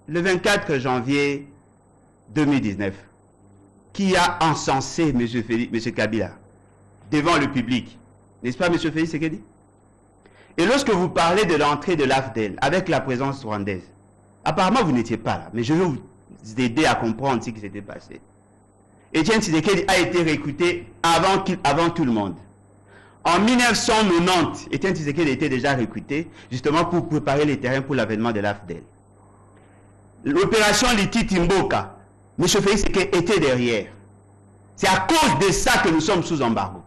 A: le 24 janvier 2019, qui a encensé M. Kabila devant le public, n'est-ce pas M. Félix Tshisekedi? Et lorsque vous parlez de l'entrée de l'AFDEL avec la présence rwandaise, apparemment vous n'étiez pas là, mais je vais vous aider à comprendre ce qui s'était passé. Etienne Tshisekedi a été recruté avant tout le monde. En 1990, Etienne Tshisekedi était déjà recruté justement pour préparer les terrains pour l'avènement de l'AFDEL. L'opération Liti Timboka, M. Félix Tshisekedi était derrière. C'est à cause de ça que nous sommes sous embargo.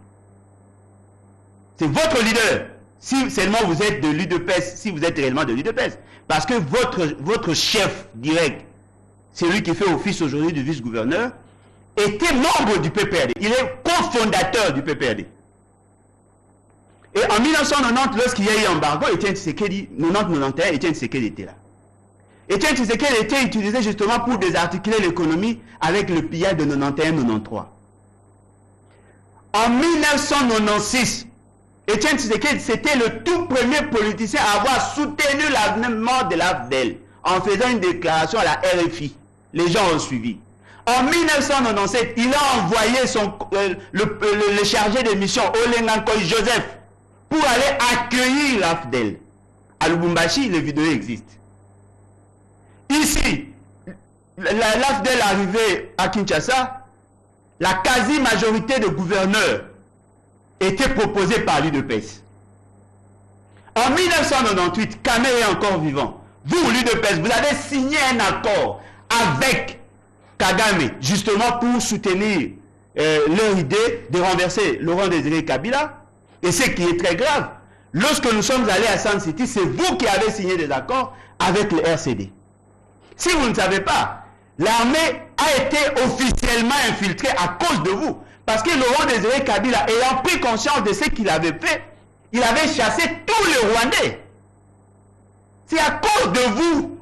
A: C'est votre leader. Si seulement vous êtes de l'UDPS, si vous êtes réellement de l'UDPS. Parce que votre chef direct, c'est lui qui fait office aujourd'hui du vice-gouverneur, était membre du PPRD. Il est cofondateur du PPRD. Et en 1990, lorsqu'il y a eu embargo, Etienne Tshisekedi, 90-91, Etienne Tshisekedi était là. Etienne Tshisekedi était utilisé justement pour désarticuler l'économie avec le pillage de 91-93. En 1996, Etienne Tshisekedi, c'était le tout premier politicien à avoir soutenu l'avènement de l'AFDEL en faisant une déclaration à la RFI. Les gens ont suivi. En 1997, il a envoyé le chargé de mission, Olengankoy Joseph, pour aller accueillir l'AFDEL. À Lubumbashi, les vidéos existent. Ici, l'AFDEL arrivée à Kinshasa, la quasi-majorité de gouverneurs était proposée par l'UDPS. En 1998, Kamé est encore vivant. Vous, l'UDPS, vous avez signé un accord avec Kagame, justement pour soutenir leur idée de renverser Laurent Désiré Kabila. Et ce qui est très grave, lorsque nous sommes allés à San City, c'est vous qui avez signé des accords avec le RCD. Si vous ne savez pas, l'armée a été officiellement infiltrée à cause de vous. Parce que Laurent Désiré Kabila, ayant pris conscience de ce qu'il avait fait, il avait chassé tous les Rwandais. C'est à cause de vous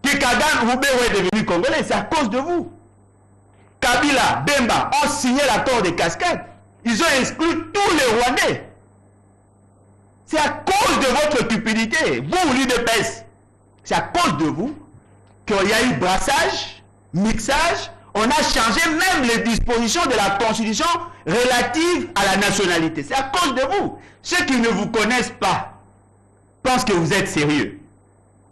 A: que Kagame Roubero est devenu Congolais. C'est à cause de vous. Kabila, Bemba ont signé l'accord de cascade. Ils ont exclu tous les Rwandais. C'est à cause de votre cupidité. Vous, l'UDPS, c'est à cause de vous qu'il y a eu brassage, mixage. On a changé même les dispositions de la Constitution relatives à la nationalité. C'est à cause de vous. Ceux qui ne vous connaissent pas pensent que vous êtes sérieux.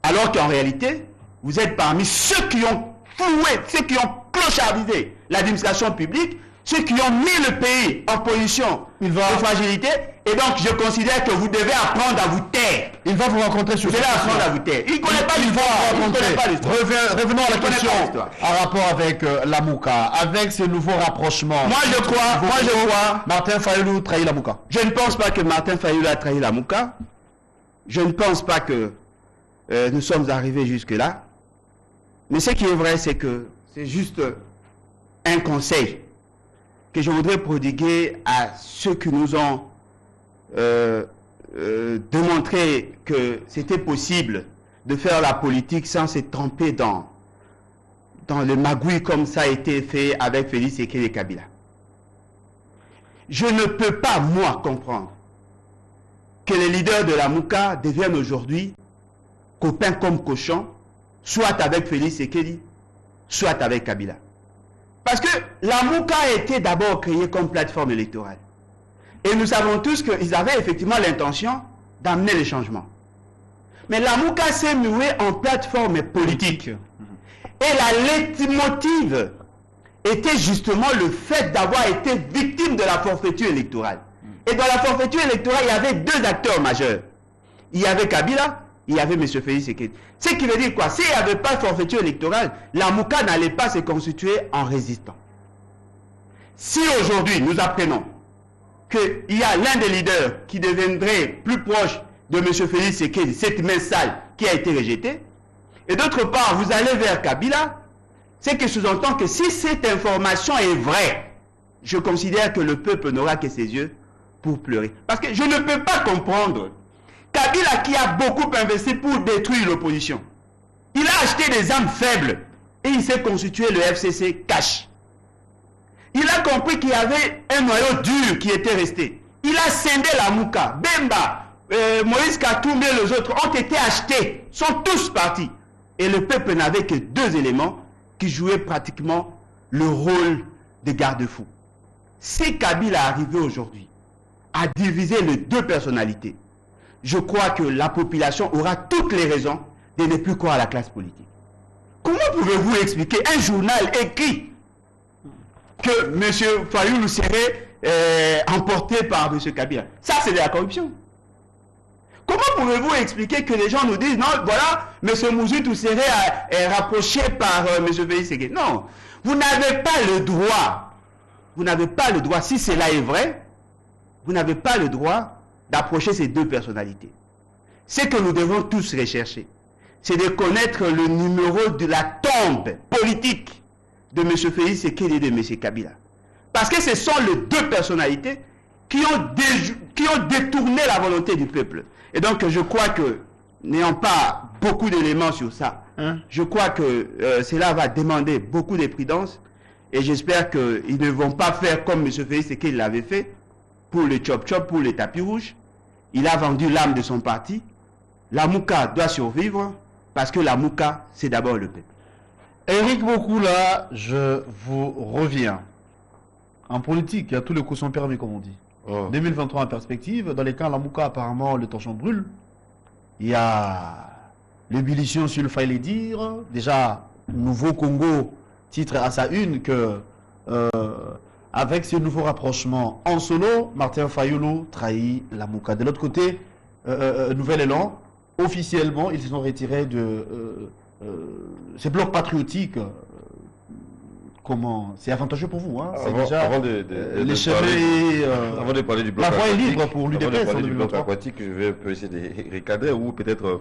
A: Alors qu'en réalité, vous êtes parmi ceux qui ont floué, ceux qui ont clochardisé l'administration publique, ceux qui ont mis le pays en position de fragilité. Et donc, je considère que vous devez apprendre à vous taire.
B: Il va vous rencontrer sur
A: Vous devez apprendre à vous taire. Il ne connaît pas l'histoire.
B: Revenons à la question en rapport avec la Mouka, avec ce nouveau rapprochement.
A: Moi, je crois,
B: Martin Fayulu trahit la Mouka.
A: Je ne pense pas que Martin Fayulu a trahi la Mouka. Je ne pense pas que nous sommes arrivés jusque-là. Mais ce qui est vrai, c'est que c'est juste un conseil que je voudrais prodiguer à ceux qui nous ont démontré que c'était possible de faire la politique sans se tremper dans le magouille comme ça a été fait avec Félix Tshisekedi et Kabila. Je ne peux pas, moi, comprendre que les leaders de la Mouka deviennent aujourd'hui copains comme cochons, soit avec Félix Tshisekedi, soit avec Kabila. Parce que la Mouka a été d'abord créée comme plateforme électorale. Et nous savons tous qu'ils avaient effectivement l'intention d'amener les changements. Mais la Mouka s'est muée en plateforme politique. Et la leitmotiv était justement le fait d'avoir été victime de la forfaiture électorale. Et dans la forfaiture électorale, il y avait deux acteurs majeurs. Il y avait Kabila, il y avait M. Félix Tshisekedi. Ce qui veut dire quoi? S'il n'y avait pas de forfaiture électorale, la Mouka n'allait pas se constituer en résistant. Si aujourd'hui nous apprenons qu'il y a l'un des leaders qui deviendrait plus proche de M. Félix Tshisekedi, cette main sale qui a été rejetée, et d'autre part vous allez vers Kabila, c'est que sous-entend que si cette information est vraie, je considère que le peuple n'aura que ses yeux pour pleurer. Parce que je ne peux pas comprendre Kabila qui a beaucoup investi pour détruire l'opposition. Il a acheté des armes faibles et il s'est constitué le FCC cash. Il a compris qu'il y avait un noyau dur qui était resté. Il a scindé la Mouka. Bemba, Moïse Katumbi et les autres ont été achetés, sont tous partis. Et le peuple n'avait que deux éléments qui jouaient pratiquement le rôle de garde-fou. Si Kabila arrivait aujourd'hui à diviser les deux personnalités, je crois que la population aura toutes les raisons de ne plus croire à la classe politique. Comment pouvez-vous expliquer un journal écrit que M. Fayoulou serait emporté par M. Kabila? Ça, c'est de la corruption. Comment pouvez-vous expliquer que les gens nous disent, non, voilà, M. Mouzoutou serait rapproché par M. Félix Tshisekedi? Non, vous n'avez pas le droit, si cela est vrai, vous n'avez pas le droit d'approcher ces deux personnalités. Ce que nous devons tous rechercher, c'est de connaître le numéro de la tombe politique de M. Félix Tshisekedi et de M. Kabila. Parce que ce sont les deux personnalités qui ont détourné la volonté du peuple. Et donc je crois que, n'ayant pas beaucoup d'éléments sur ça, je crois que cela va demander beaucoup de prudence. Et j'espère qu'ils ne vont pas faire comme M. Félix Tshisekedi l'avait fait pour le chop-chop, pour les tapis rouges. Il a vendu l'âme de son parti. La Mouka doit survivre parce que la Mouka, c'est d'abord le peuple.
B: Éric Bokula, je vous reviens. En politique, il y a tous les coups sont permis, comme on dit. 2023 en perspective. Dans les camps, la Mouka, apparemment, le torchon brûle. Il y a l'ébullition sur le fallait dire. Déjà, Nouveau Congo titre à sa une que avec ce nouveau rapprochement en solo, Martin Fayoulou trahit la Mouka. De l'autre côté, Nouvel Élan, officiellement, ils se sont retirés de ces blocs patriotiques. Comment c'est avantageux pour vous, hein? C'est déjà
C: avant de parler du bloc
B: la voie est
C: aquatique,
B: libre pour l'UDPS.
C: Avant de parler du bloc aquatique, je vais essayer de recadrer ou peut-être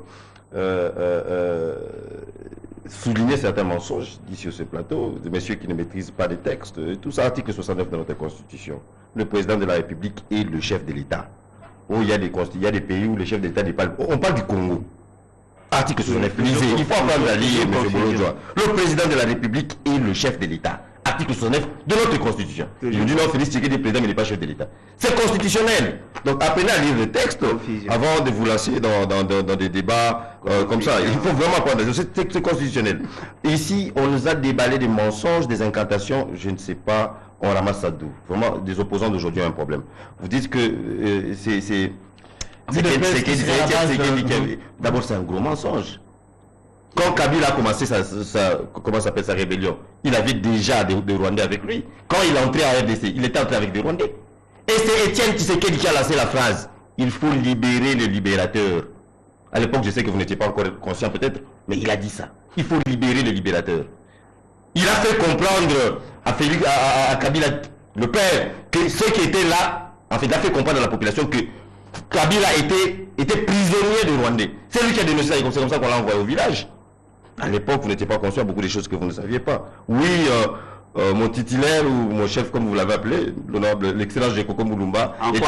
C: souligner certains mensonges d'ici sur ce plateau, de messieurs qui ne maîtrisent pas les textes. Tout ça, article 69 de notre Constitution. Le président de la République est le chef de l'État. Il y a des pays où le chef de l'État n'est pas... On parle du Congo. Article 69, lisez. Il faut apprendre à lire, M. Bolodjoa. Le président de la République est le chef de l'État. Article 69 de notre Constitution. Je vous dis non, Félix Tshisekedi est président, mais il n'est pas chef de l'État. C'est constitutionnel. Donc apprenez à lire le texte avant de vous lancer dans des débats comme ça. Il faut vraiment apprendre. C'est constitutionnel. Ici, on nous a déballé des mensonges, des incantations. Je ne sais pas, on ramasse ça d'où. Vraiment, des opposants d'aujourd'hui ont un problème. Vous dites que d'abord, c'est un gros mensonge. Quand Kabila a commencé sa rébellion, il avait déjà des Rwandais avec lui. Quand il est entré à RDC, il était entré avec des Rwandais. Et c'est Étienne Tshisekedi qui a lancé la phrase « Il faut libérer le libérateur ». À l'époque, je sais que vous n'étiez pas encore conscient peut-être, mais il a dit ça. Il faut libérer le libérateur. Il a fait comprendre à Kabila, le père, que ceux qui étaient là, en fait, il a fait comprendre à la population que Kabila était prisonnier de Rwandais. C'est lui qui a dénoncé ça, et c'est comme ça qu'on l'a envoyé au village. À l'époque, vous n'étiez pas conscient de beaucoup de choses que vous ne saviez pas. Oui, mon titulaire ou mon chef, comme vous l'avez appelé, l'honorable, l'excellent Gekoko Moulumba.
A: En quoi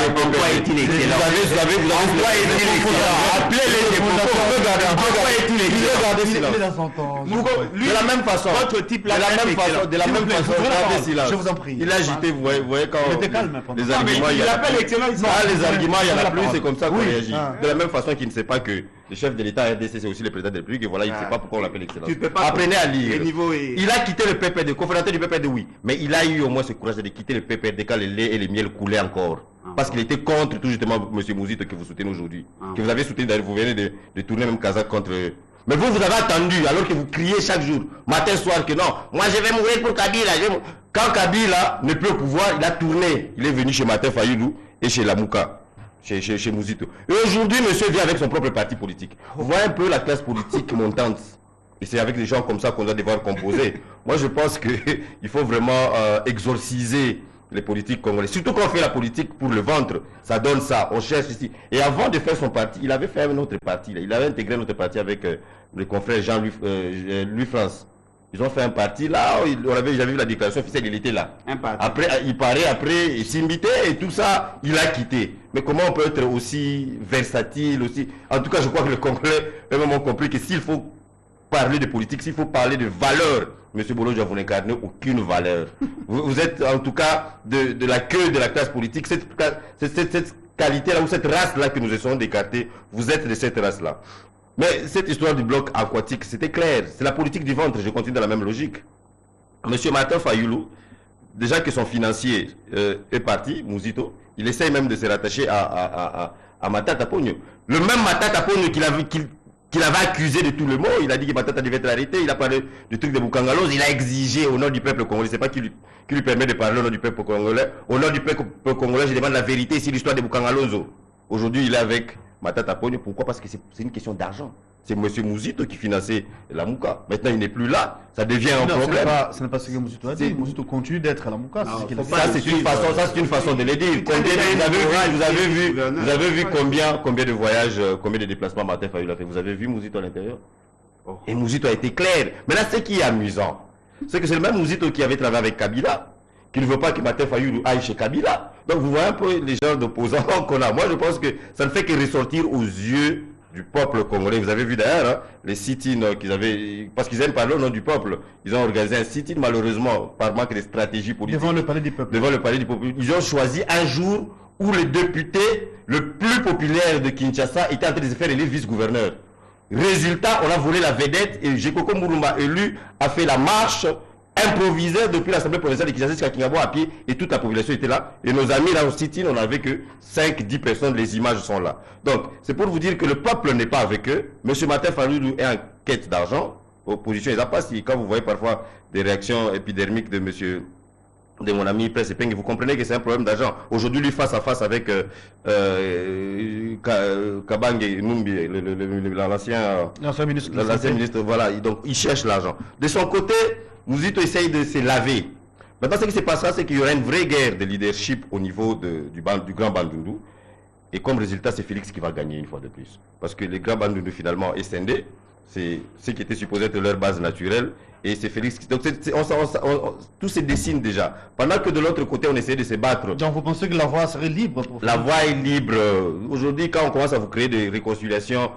A: est-il excellent?
C: Vous avez appelez-les de la même façon.
A: Votre type là,
C: de la même façon,
B: je vous en prie.
C: Il a agité, vous voyez quand les arguments, il y a les arguments, il y en a plus, c'est comme ça qu'on réagit. De la même façon qu'il ne sait pas que le chef de l'État RDC, c'est aussi le président de la République, et voilà, il ne sait pas pourquoi on l'appelle excellence. Apprenez à lire. Il a quitté le PPD, cofondateur du PPD, oui, mais il a eu au moins ce courage de quitter le PPD quand le lait et le miel coulaient encore. Parce qu'il était contre tout justement M. Mouzito que vous soutenez aujourd'hui. Que vous avez soutenu, vous venez de tourner même Kazakh contre eux. Mais vous avez attendu, alors que vous criez chaque jour, matin, soir, que non, moi je vais mourir pour Kabila. Quand Kabila n'est plus au pouvoir, il a tourné. Il est venu chez Martin Fayoulou et chez Lamouka, chez Mouzito. Et aujourd'hui, monsieur vient avec son propre parti politique. Vous voyez un peu la classe politique montante. Et c'est avec des gens comme ça qu'on doit devoir composer. Moi, je pense qu'il faut vraiment exorciser les politiques congolais. Surtout quand on fait la politique pour le ventre, ça donne ça. On cherche ici. Et avant de faire son parti, il avait fait un autre parti. Là. Il avait intégré notre parti avec le confrère Jean-Louis France. Ils ont fait un parti là, j'avais vu la déclaration officielle, il était là.
A: Un parti.
C: Après, il paraît, après, il s'invitait et tout ça, il a quitté. Mais comment on peut être aussi versatile, aussi... En tout cas, je crois que les Congolais eux-mêmes ont compris que s'il faut parler de politique, s'il faut parler de valeurs, M. Bolodja, vous n'incarnez aucune valeur. Vous êtes en tout cas de la queue de la classe politique. Cette qualité-là ou cette race-là que nous essayons d'écarter, vous êtes de cette race-là. Mais cette histoire du bloc aquatique, c'était clair. C'est la politique du ventre, je continue dans la même logique. M. Martin Fayoulou, déjà que son financier est parti, Mouzito, il essaye même de se rattacher à Matata Pogno. Le même Matata Pogno qu'il avait accusé de tout le monde, il a dit que Matata devait être arrêté, il a parlé du truc de Boukangalos, il a exigé au nom du peuple congolais, c'est pas qui lui permet de parler au nom du peuple congolais. Au nom du peuple congolais, je demande la vérité sur l'histoire de Boukangalos. Aujourd'hui, il est avec Matata Pogno. Pourquoi? Parce que c'est une question d'argent. C'est M. Mouzito qui finançait la Mouka. Maintenant, il n'est plus là. Ça devient un problème.
B: Ce n'est pas ce que Mouzito a dit. Mouzito continue d'être à la Mouka.
C: Ça, c'est une façon de le dire. Vous avez vu combien de voyages, combien de déplacements Martin Fayoulou a fait? Vous avez vu Mouzito à l'intérieur? Et Mouzito a été clair. Mais là, ce qui est amusant, c'est que c'est le même Mouzito qui avait travaillé avec Kabila, qui ne veut pas que Martin Fayoulou aille chez Kabila. Donc vous voyez un peu les genres d'opposants qu'on a. Moi, je pense que ça ne fait que ressortir aux yeux du peuple congolais. Vous avez vu d'ailleurs hein, les sit-ins qu'ils avaient, parce qu'ils aiment parler au nom du peuple. Ils ont organisé un sit-in, malheureusement, par manque de stratégie politique.
B: Devant le palais du peuple.
C: Devant le palais du peuple. Ils ont choisi un jour où le député le plus populaire de Kinshasa était en train de se faire élire vice-gouverneur. Résultat, on a volé la vedette et Jekoko Mouroumba, élu, a fait la marche improvisée depuis l'Assemblée provinciale de Kinshasa jusqu'à Kingabo à pied et toute la population était là. Et nos amis là au sit-in, on n'avait que 5-10 personnes, les images sont là. Donc, c'est pour vous dire que le peuple n'est pas avec eux. M. Martin Fayoulou est en quête d'argent. Opposition, ils n'ont pas si. Quand vous voyez parfois des réactions épidermiques de mon ami Presse Peng, vous comprenez que c'est un problème d'argent. Aujourd'hui, lui, face à face avec Kabange Numbi, l'ancien ministre, voilà, donc il cherche l'argent. De son côté, Mouzito essaye de se laver. Maintenant, ce qui se passera, c'est qu'il y aura une vraie guerre de leadership au niveau du Grand Bandundu. Et comme résultat, c'est Félix qui va gagner une fois de plus. Parce que le Grand Bandundu, finalement, est scindé. C'est ce qui était supposé être leur base naturelle. Et c'est Félix qui... Donc, tout se dessine déjà. Pendant que de l'autre côté, on essaie de se battre.
B: Donc, vous pensez que la voie serait libre
C: La voie est libre. Aujourd'hui, quand on commence à vous créer des réconciliations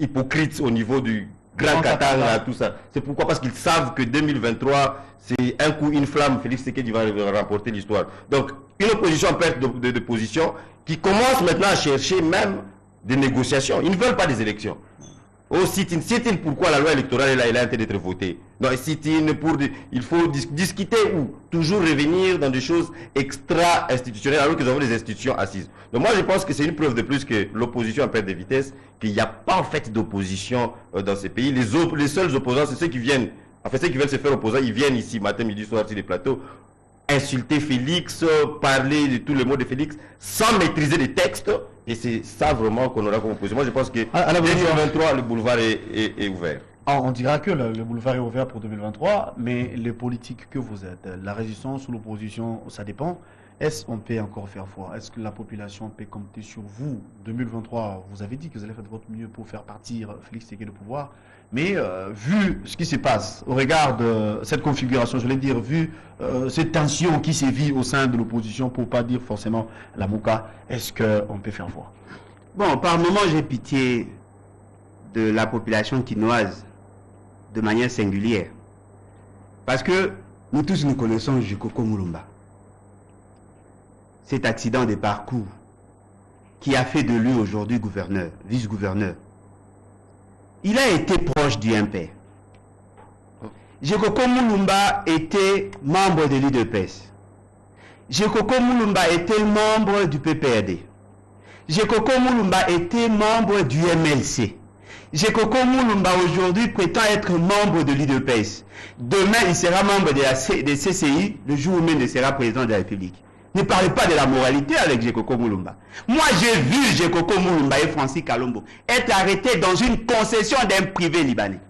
C: hypocrites au niveau du Grand Katanga, tout ça, c'est pourquoi? Parce qu'ils savent que 2023, c'est un coup, une flamme. Félix Tshisekedi va remporter l'histoire. Donc, une opposition en perte de position qui commence maintenant à chercher même des négociations. Ils ne veulent pas des élections. Au sit-in, pourquoi la loi électorale est là, elle a été d'être votée. Donc, sit-in, il faut discuter ou toujours revenir dans des choses extra-institutionnelles alors que nous avons des institutions assises. Donc moi, je pense que c'est une preuve de plus que l'opposition a perte de vitesse, qu'il n'y a pas en fait d'opposition dans ces pays. Les seuls opposants, c'est ceux qui viennent, en fait, ceux qui veulent se faire opposants, ils viennent ici, matin, midi, soir, sur les plateaux, insulter Félix, parler de tous les mots de Félix, sans maîtriser les textes. Et c'est ça vraiment qu'on aura comme opposition. Moi, je pense que 2023, le boulevard est ouvert.
B: On dira que le boulevard est ouvert pour 2023, mais les politiques que vous êtes, la résistance ou l'opposition, ça dépend. Est-ce qu'on peut encore faire foi? Est-ce que la population peut compter sur vous? 2023, vous avez dit que vous allez faire de votre mieux pour faire partir Félix Tshisekedi du pouvoir. Mais vu ce qui se passe, au regard de cette configuration, je voulais dire, vu cette tension qui sévit au sein de l'opposition, pour ne pas dire forcément la Mouka, est-ce qu'on peut faire foi?
A: Bon, par moment, j'ai pitié de la population quinoise de manière singulière. Parce que nous tous nous connaissons Jekoko Mouroumba. Cet accident de parcours qui a fait de lui aujourd'hui gouverneur, vice-gouverneur. Il a été proche du MPR. Jekoko Mouroumba était membre de l'UDPS. Jekoko Mouroumba était membre du PPRD. Jekoko Mouroumba était membre du MLC. Jekoko Mouroumba aujourd'hui prétend être membre de l'UDPS. Demain, il sera membre de CCI, le jour où même il sera président de la République. Ne parlez pas de la moralité avec Gekoko Moulumba. Moi, j'ai vu Gekoko Moulumba et Francis Kalombo être arrêtés dans une concession d'un privé libanais.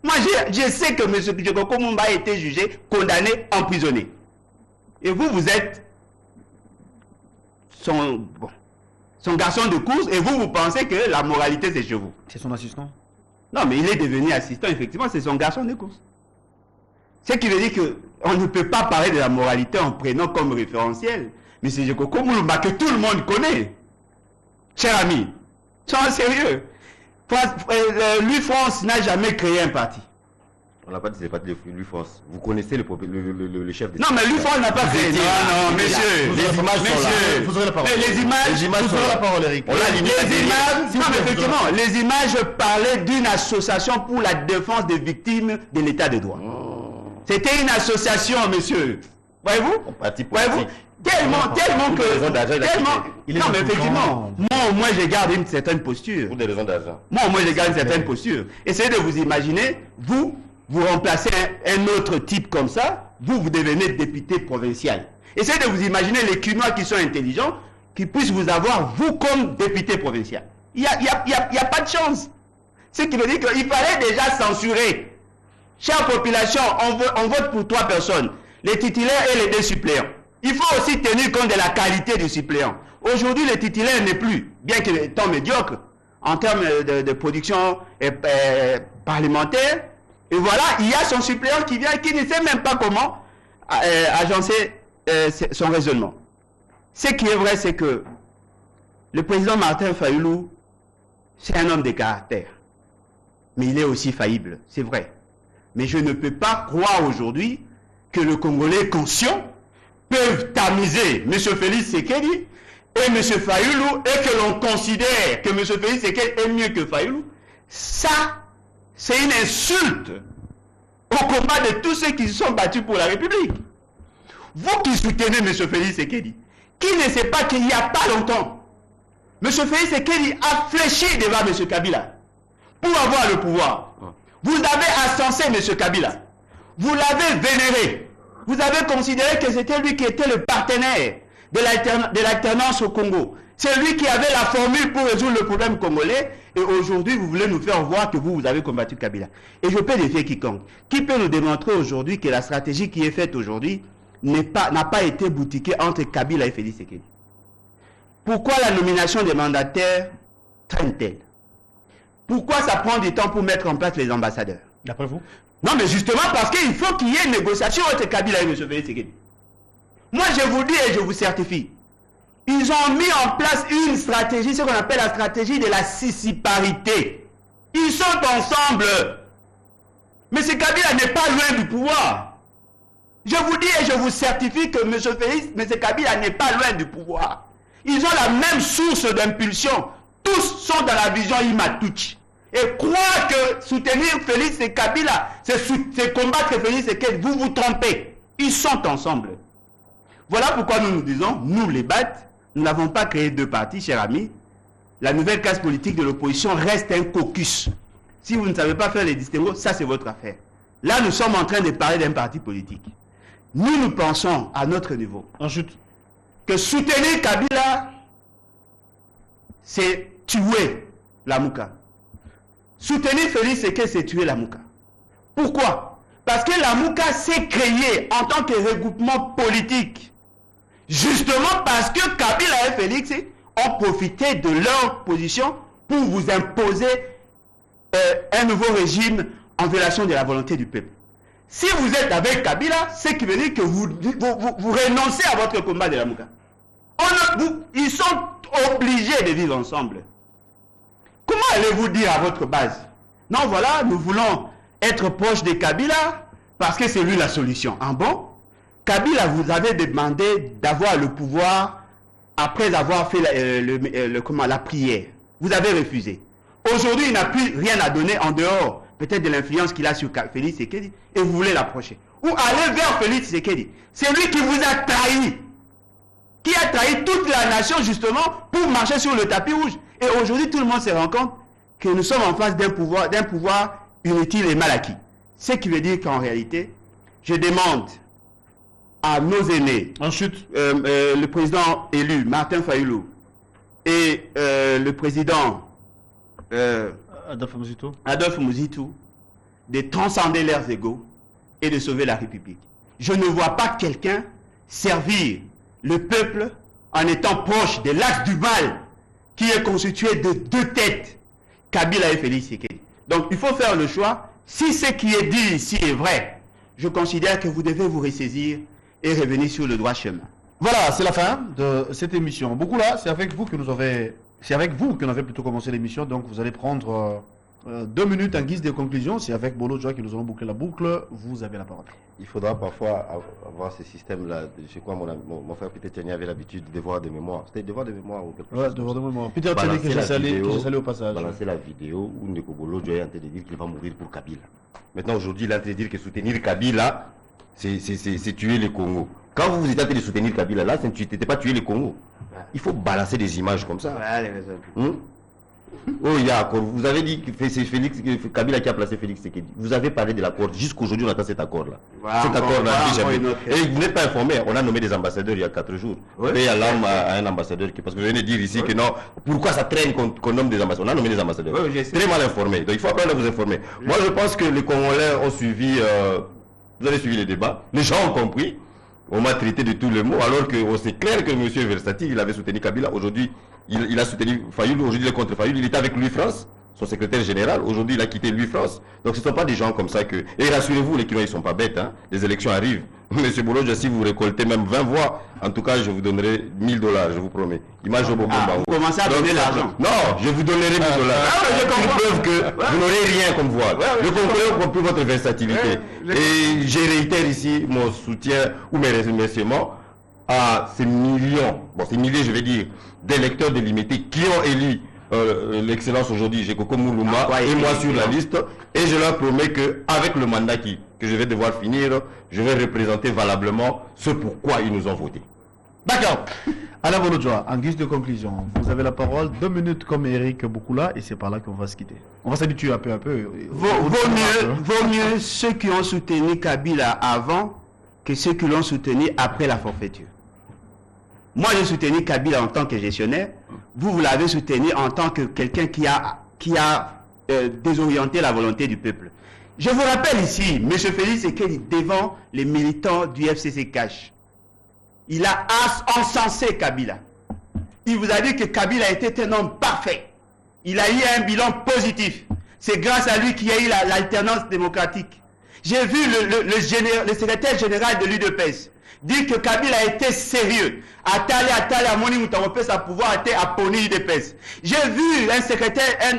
A: Moi, je sais que M. Gekoko Moulumba a été jugé, condamné, emprisonné. Et vous, vous êtes son garçon de course et vous pensez que la moralité, c'est chez vous.
B: C'est son assistant?
A: Non, mais il est devenu assistant, effectivement, c'est son garçon de course. Ce qui veut dire qu'on ne peut pas parler de la moralité en prenant comme référentiel M. Gekoko Moulumba, que tout le monde connaît. Cher ami, sois sérieux. Lui, France n'a jamais créé un parti.
C: On n'a pas dit que c'est pas de lui France. Vous connaissez le chef de...
A: Non, mais lui France n'a pas créé. Non, messieurs.
C: Les images sont là.
B: Vous aurez la parole.
A: Les images
B: Vous aurez la parole, Eric.
A: les images, non, mais effectivement, les images parlaient d'une association pour la défense des victimes de l'état de droit. C'était une association, monsieur. Voyez-vous? Voyez-vous? Tellement que... Non, mais effectivement, moi au moins je garde une certaine posture.
C: Pour des raisons d'argent.
A: Moi au moins je garde une certaine posture. Essayez de vous imaginer, vous remplacez un autre type comme ça, vous devenez député provincial. Essayez de vous imaginer les Quinois qui sont intelligents, qui puissent vous avoir, vous, comme député provincial. Il n'y a pas de chance. Ce qui veut dire qu'il fallait déjà censurer. Chère population, on vote pour 3 personnes, les titulaires et les 2 suppléants. Il faut aussi tenir compte de la qualité du suppléant. Aujourd'hui, le titulaire n'est plus, bien qu'il étant médiocre, en termes de production parlementaire. Et voilà, il y a son suppléant qui vient, qui ne sait même pas comment agencer son raisonnement. Ce qui est vrai, c'est que le président Martin Fayoulou, c'est un homme de caractère. Mais il est aussi faillible, c'est vrai. Mais je ne peux pas croire aujourd'hui que le Congolais conscient peuvent tamiser M. Félix Tshisekedi et M. Fayoulou et que l'on considère que M. Félix Tshisekedi est mieux que Fayoulou. Ça, c'est une insulte au combat de tous ceux qui se sont battus pour la République. Vous qui soutenez M. Félix Tshisekedi, qui ne sait pas qu'il n'y a pas longtemps, M. Félix Tshisekedi a fléchi devant M. Kabila pour avoir le pouvoir. Vous avez ascensé M. Kabila. Vous l'avez vénéré. Vous avez considéré que c'était lui qui était le partenaire de l'alternance au Congo. C'est lui qui avait la formule pour résoudre le problème congolais. Et aujourd'hui, vous voulez nous faire voir que vous avez combattu Kabila. Et je peux défier quiconque. Qui peut nous démontrer aujourd'hui que la stratégie qui est faite aujourd'hui n'a pas été boutiquée entre Kabila et Félix Tshisekedi? Pourquoi la nomination des mandataires traîne-t-elle? Pourquoi ça prend du temps pour mettre en place les ambassadeurs?
B: D'après vous?
A: Non, mais justement parce qu'il faut qu'il y ait une négociation entre Kabila et M. Félix Tshisekedi. Moi, je vous dis et je vous certifie, ils ont mis en place une stratégie, ce qu'on appelle la stratégie de la sissiparité. Ils sont ensemble. Mais M. Kabila n'est pas loin du pouvoir. Je vous dis et je vous certifie que M. Kabila n'est pas loin du pouvoir. Ils ont la même source d'impulsion. Tous sont dans la vision Imatouchi. Et croire que soutenir Félix et Kabila, c'est combattre Félix et Kabila, vous vous trompez. Ils sont ensemble. Voilà pourquoi nous nous disons, nous les BAT, nous n'avons pas créé 2 partis, chers amis. La nouvelle classe politique de l'opposition reste un caucus. Si vous ne savez pas faire les distinguos, ça c'est votre affaire. Là, nous sommes en train de parler d'un parti politique. Nous pensons à notre niveau.
B: Ensuite,
A: que soutenir Kabila, c'est tuer la Mouka. Soutenir Félix Tshisekedi, c'est tuer la Mouka. Pourquoi? Parce que la Mouka s'est créée en tant que regroupement politique. Justement parce que Kabila et Félix ont profité de leur position pour vous imposer un nouveau régime en violation de la volonté du peuple. Si vous êtes avec Kabila, c'est qui veut dire que vous renoncez à votre combat de la Mouka. Ils sont obligés de vivre ensemble. Comment allez-vous dire à votre base? Non, voilà, nous voulons être proches de Kabila parce que c'est lui la solution. Ah bon? Kabila vous avait demandé d'avoir le pouvoir après avoir fait la prière. Vous avez refusé. Aujourd'hui, il n'a plus rien à donner en dehors peut-être de l'influence qu'il a sur Félix Tshisekedi et vous voulez l'approcher. Ou aller vers Félix Tshisekedi. C'est lui qui vous a trahi. Qui a trahi toute la nation justement pour marcher sur le tapis rouge. Et aujourd'hui, tout le monde se rend compte que nous sommes en face d'un pouvoir inutile et mal acquis. Ce qui veut dire qu'en réalité, je demande à nos aînés,
B: Ensuite,
A: le président élu, Martin Fayoulou, et le président Adolphe Mouzitou, de transcender leurs égaux et de sauver la République. Je ne vois pas quelqu'un servir le peuple en étant proche de l'axe du mal qui est constitué de deux têtes, Kabila et Félix Tshisekedi. Donc il faut faire le choix. Si ce qui est dit ici est vrai, je considère que vous devez vous ressaisir et revenir sur le droit chemin.
B: voilà, c'est la fin de cette émission. Beaucoup là, c'est avec vous que nous avons plutôt commencé l'émission. Donc vous allez prendre 2 minutes en guise de conclusion. C'est avec Bolo Joie que nous allons boucler la boucle. Vous avez la parole.
C: Il faudra parfois avoir ce système-là. Je crois que mon frère Peter Tchani avait l'habitude de devoir de mémoire. C'était devoir de mémoire ou quelque chose.
B: Ouais, devoir de mémoire. Peter Tchani que j'ai salué au passage.
C: Balancer la vidéo où Ndeko Bolo Joie est en train de dire qu'il va mourir pour Kabila. Maintenant, aujourd'hui, il est en train de dire que soutenir Kabila, c'est tuer le Congo. Quand vous étiez en train de soutenir Kabila, là, tu n'étais pas tuer le Congo. Il faut balancer des images comme ça. Oh, il y a accord. Vous avez dit que c'est Kabila qui a placé Félix Tshisekedi. Vous avez parlé de l'accord. Jusqu'aujourd'hui, on attend cet accord-là.
A: Voilà,
C: cet accord-là, jamais.
A: Et
C: vous n'êtes pas informé. On a nommé des ambassadeurs il y a 4 jours.
A: Oui.
C: Paye à l'âme à un ambassadeur. Parce que je viens de dire ici que non. Pourquoi ça traîne qu'on nomme des ambassadeurs? On a nommé des ambassadeurs.
A: Oui,
C: très mal informés. Donc il faut apprendre à vous informer. Moi, je pense que les Congolais ont suivi. Vous avez suivi les débats. Les gens ont compris. On m'a traité de tous les mots, alors que c'est clair que M. Versati, il avait soutenu Kabila. Aujourd'hui, il a soutenu Fayoulou. Aujourd'hui, il est contre Fayoulou. Il était avec Louis France, son secrétaire général. Aujourd'hui, il a quitté Louis France. Donc, ce ne sont pas des gens comme ça que... Et rassurez-vous, les Kinois, ils ne sont pas bêtes. Hein. Les élections arrivent. Monsieur Boloja, si vous récoltez même 20 voix, en tout cas, je vous donnerai $1000, je vous promets. Image au
A: vous commencez à donner l'argent.
C: Non, je vous donnerai $1000. Je comprends que vous n'aurez rien comme voix. Je comprends compris votre versatilité. Et je réitère ici mon soutien ou mes remerciements à ces millions, ces milliers, je vais dire, d'électeurs délimités qui ont élu l'excellence aujourd'hui, Jekoko Moulouma et moi sur la liste, et je leur promets qu'avec le mandat que je vais devoir finir, je vais représenter valablement ce pourquoi ils nous ont voté.
B: D'accord. Alain Bolodjoa, en guise de conclusion, vous avez la parole, 2 minutes comme Eric Boukoula, et c'est par là qu'on va se quitter. On va s'habituer un peu à peu.
A: Vaut mieux ceux qui ont soutenu Kabila avant que ceux qui l'ont soutenu après la forfaiture. Moi, j'ai soutenu Kabila en tant que gestionnaire. Vous l'avez soutenu en tant que quelqu'un qui a désorienté la volonté du peuple. Je vous rappelle ici, M. Félix Tshisekedi, devant les militants du FCC Cash, il a encensé Kabila. Il vous a dit que Kabila était un homme parfait. Il a eu un bilan positif. C'est grâce à lui qu'il y a eu l'alternance démocratique. J'ai vu le secrétaire général de l'UDPS dire que Kabila était sérieux. Atali amoni mutamopes à pouvoir être apponi l'UDPS. J'ai vu un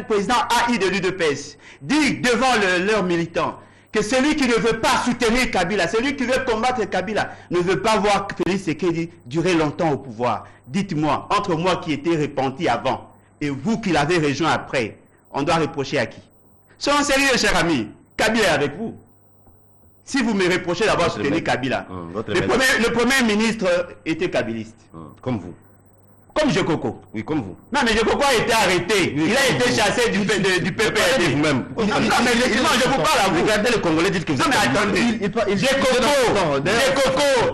A: président AI de l'UDPS dire devant leurs militants que celui qui ne veut pas soutenir Kabila, celui qui veut combattre Kabila, ne veut pas voir Félix Tshisekedi durer longtemps au pouvoir. Dites-moi, entre moi qui étais repenti avant et vous qui l'avez rejoint après, on doit reprocher à qui? Soyons sérieux, cher ami. Kabila est avec vous. Si vous me reprochez d'avoir soutenu Kabila, le premier ministre était kabiliste.
C: Comme vous.
A: Comme Jekoko.
C: Oui, comme vous.
A: Non, mais Jekoko a été arrêté. Il a été chassé du PPRD.
C: Vous-même.
A: Non, mais je vous parle à vous.
C: Regardez les Congolais, dites que vous
A: êtes... Non, mais attendez. Jekoko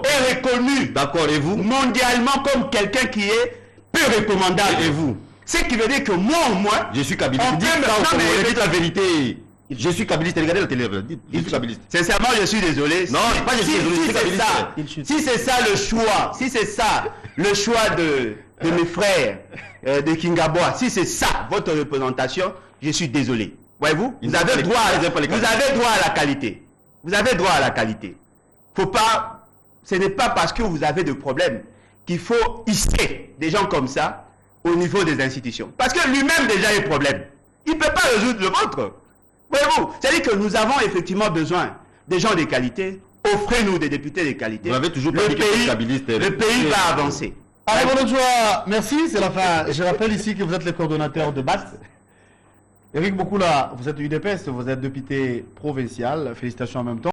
A: est reconnu.
C: D'accord, et vous?
A: Mondialement comme quelqu'un qui est peu recommandable.
C: Et vous?
A: Ce qui veut dire que moi, au moins...
C: Je suis kabiliste. Dites la vérité. Je suis kabiliste, regardez la télé, je suis kabiliste.
A: Sincèrement, je suis désolé.
C: Non, pas je suis désolé,
A: si c'est ça le choix, si c'est ça le choix de mes frères de Kingaboa, si c'est ça votre représentation, je suis désolé. Voyez-vous, vous avez droit à la qualité. Vous avez droit à la qualité. Faut pas, ce n'est pas parce que vous avez de problèmes qu'il faut hisser des gens comme ça au niveau des institutions. Parce que lui-même déjà a des problèmes. Il ne peut pas résoudre le vôtre. Voyez-vous, c'est-à-dire que nous avons effectivement besoin des gens de qualité. Offrez-nous des députés de qualité.
C: Vous avez toujours pas dit que
A: le pays va avancer.
B: Allez, Bolodjoa, merci, c'est la fin. Je rappelle ici que vous êtes le coordonnateur de BAT. Eric Boukoula, vous êtes UDPS, vous êtes député provincial. Félicitations en même temps.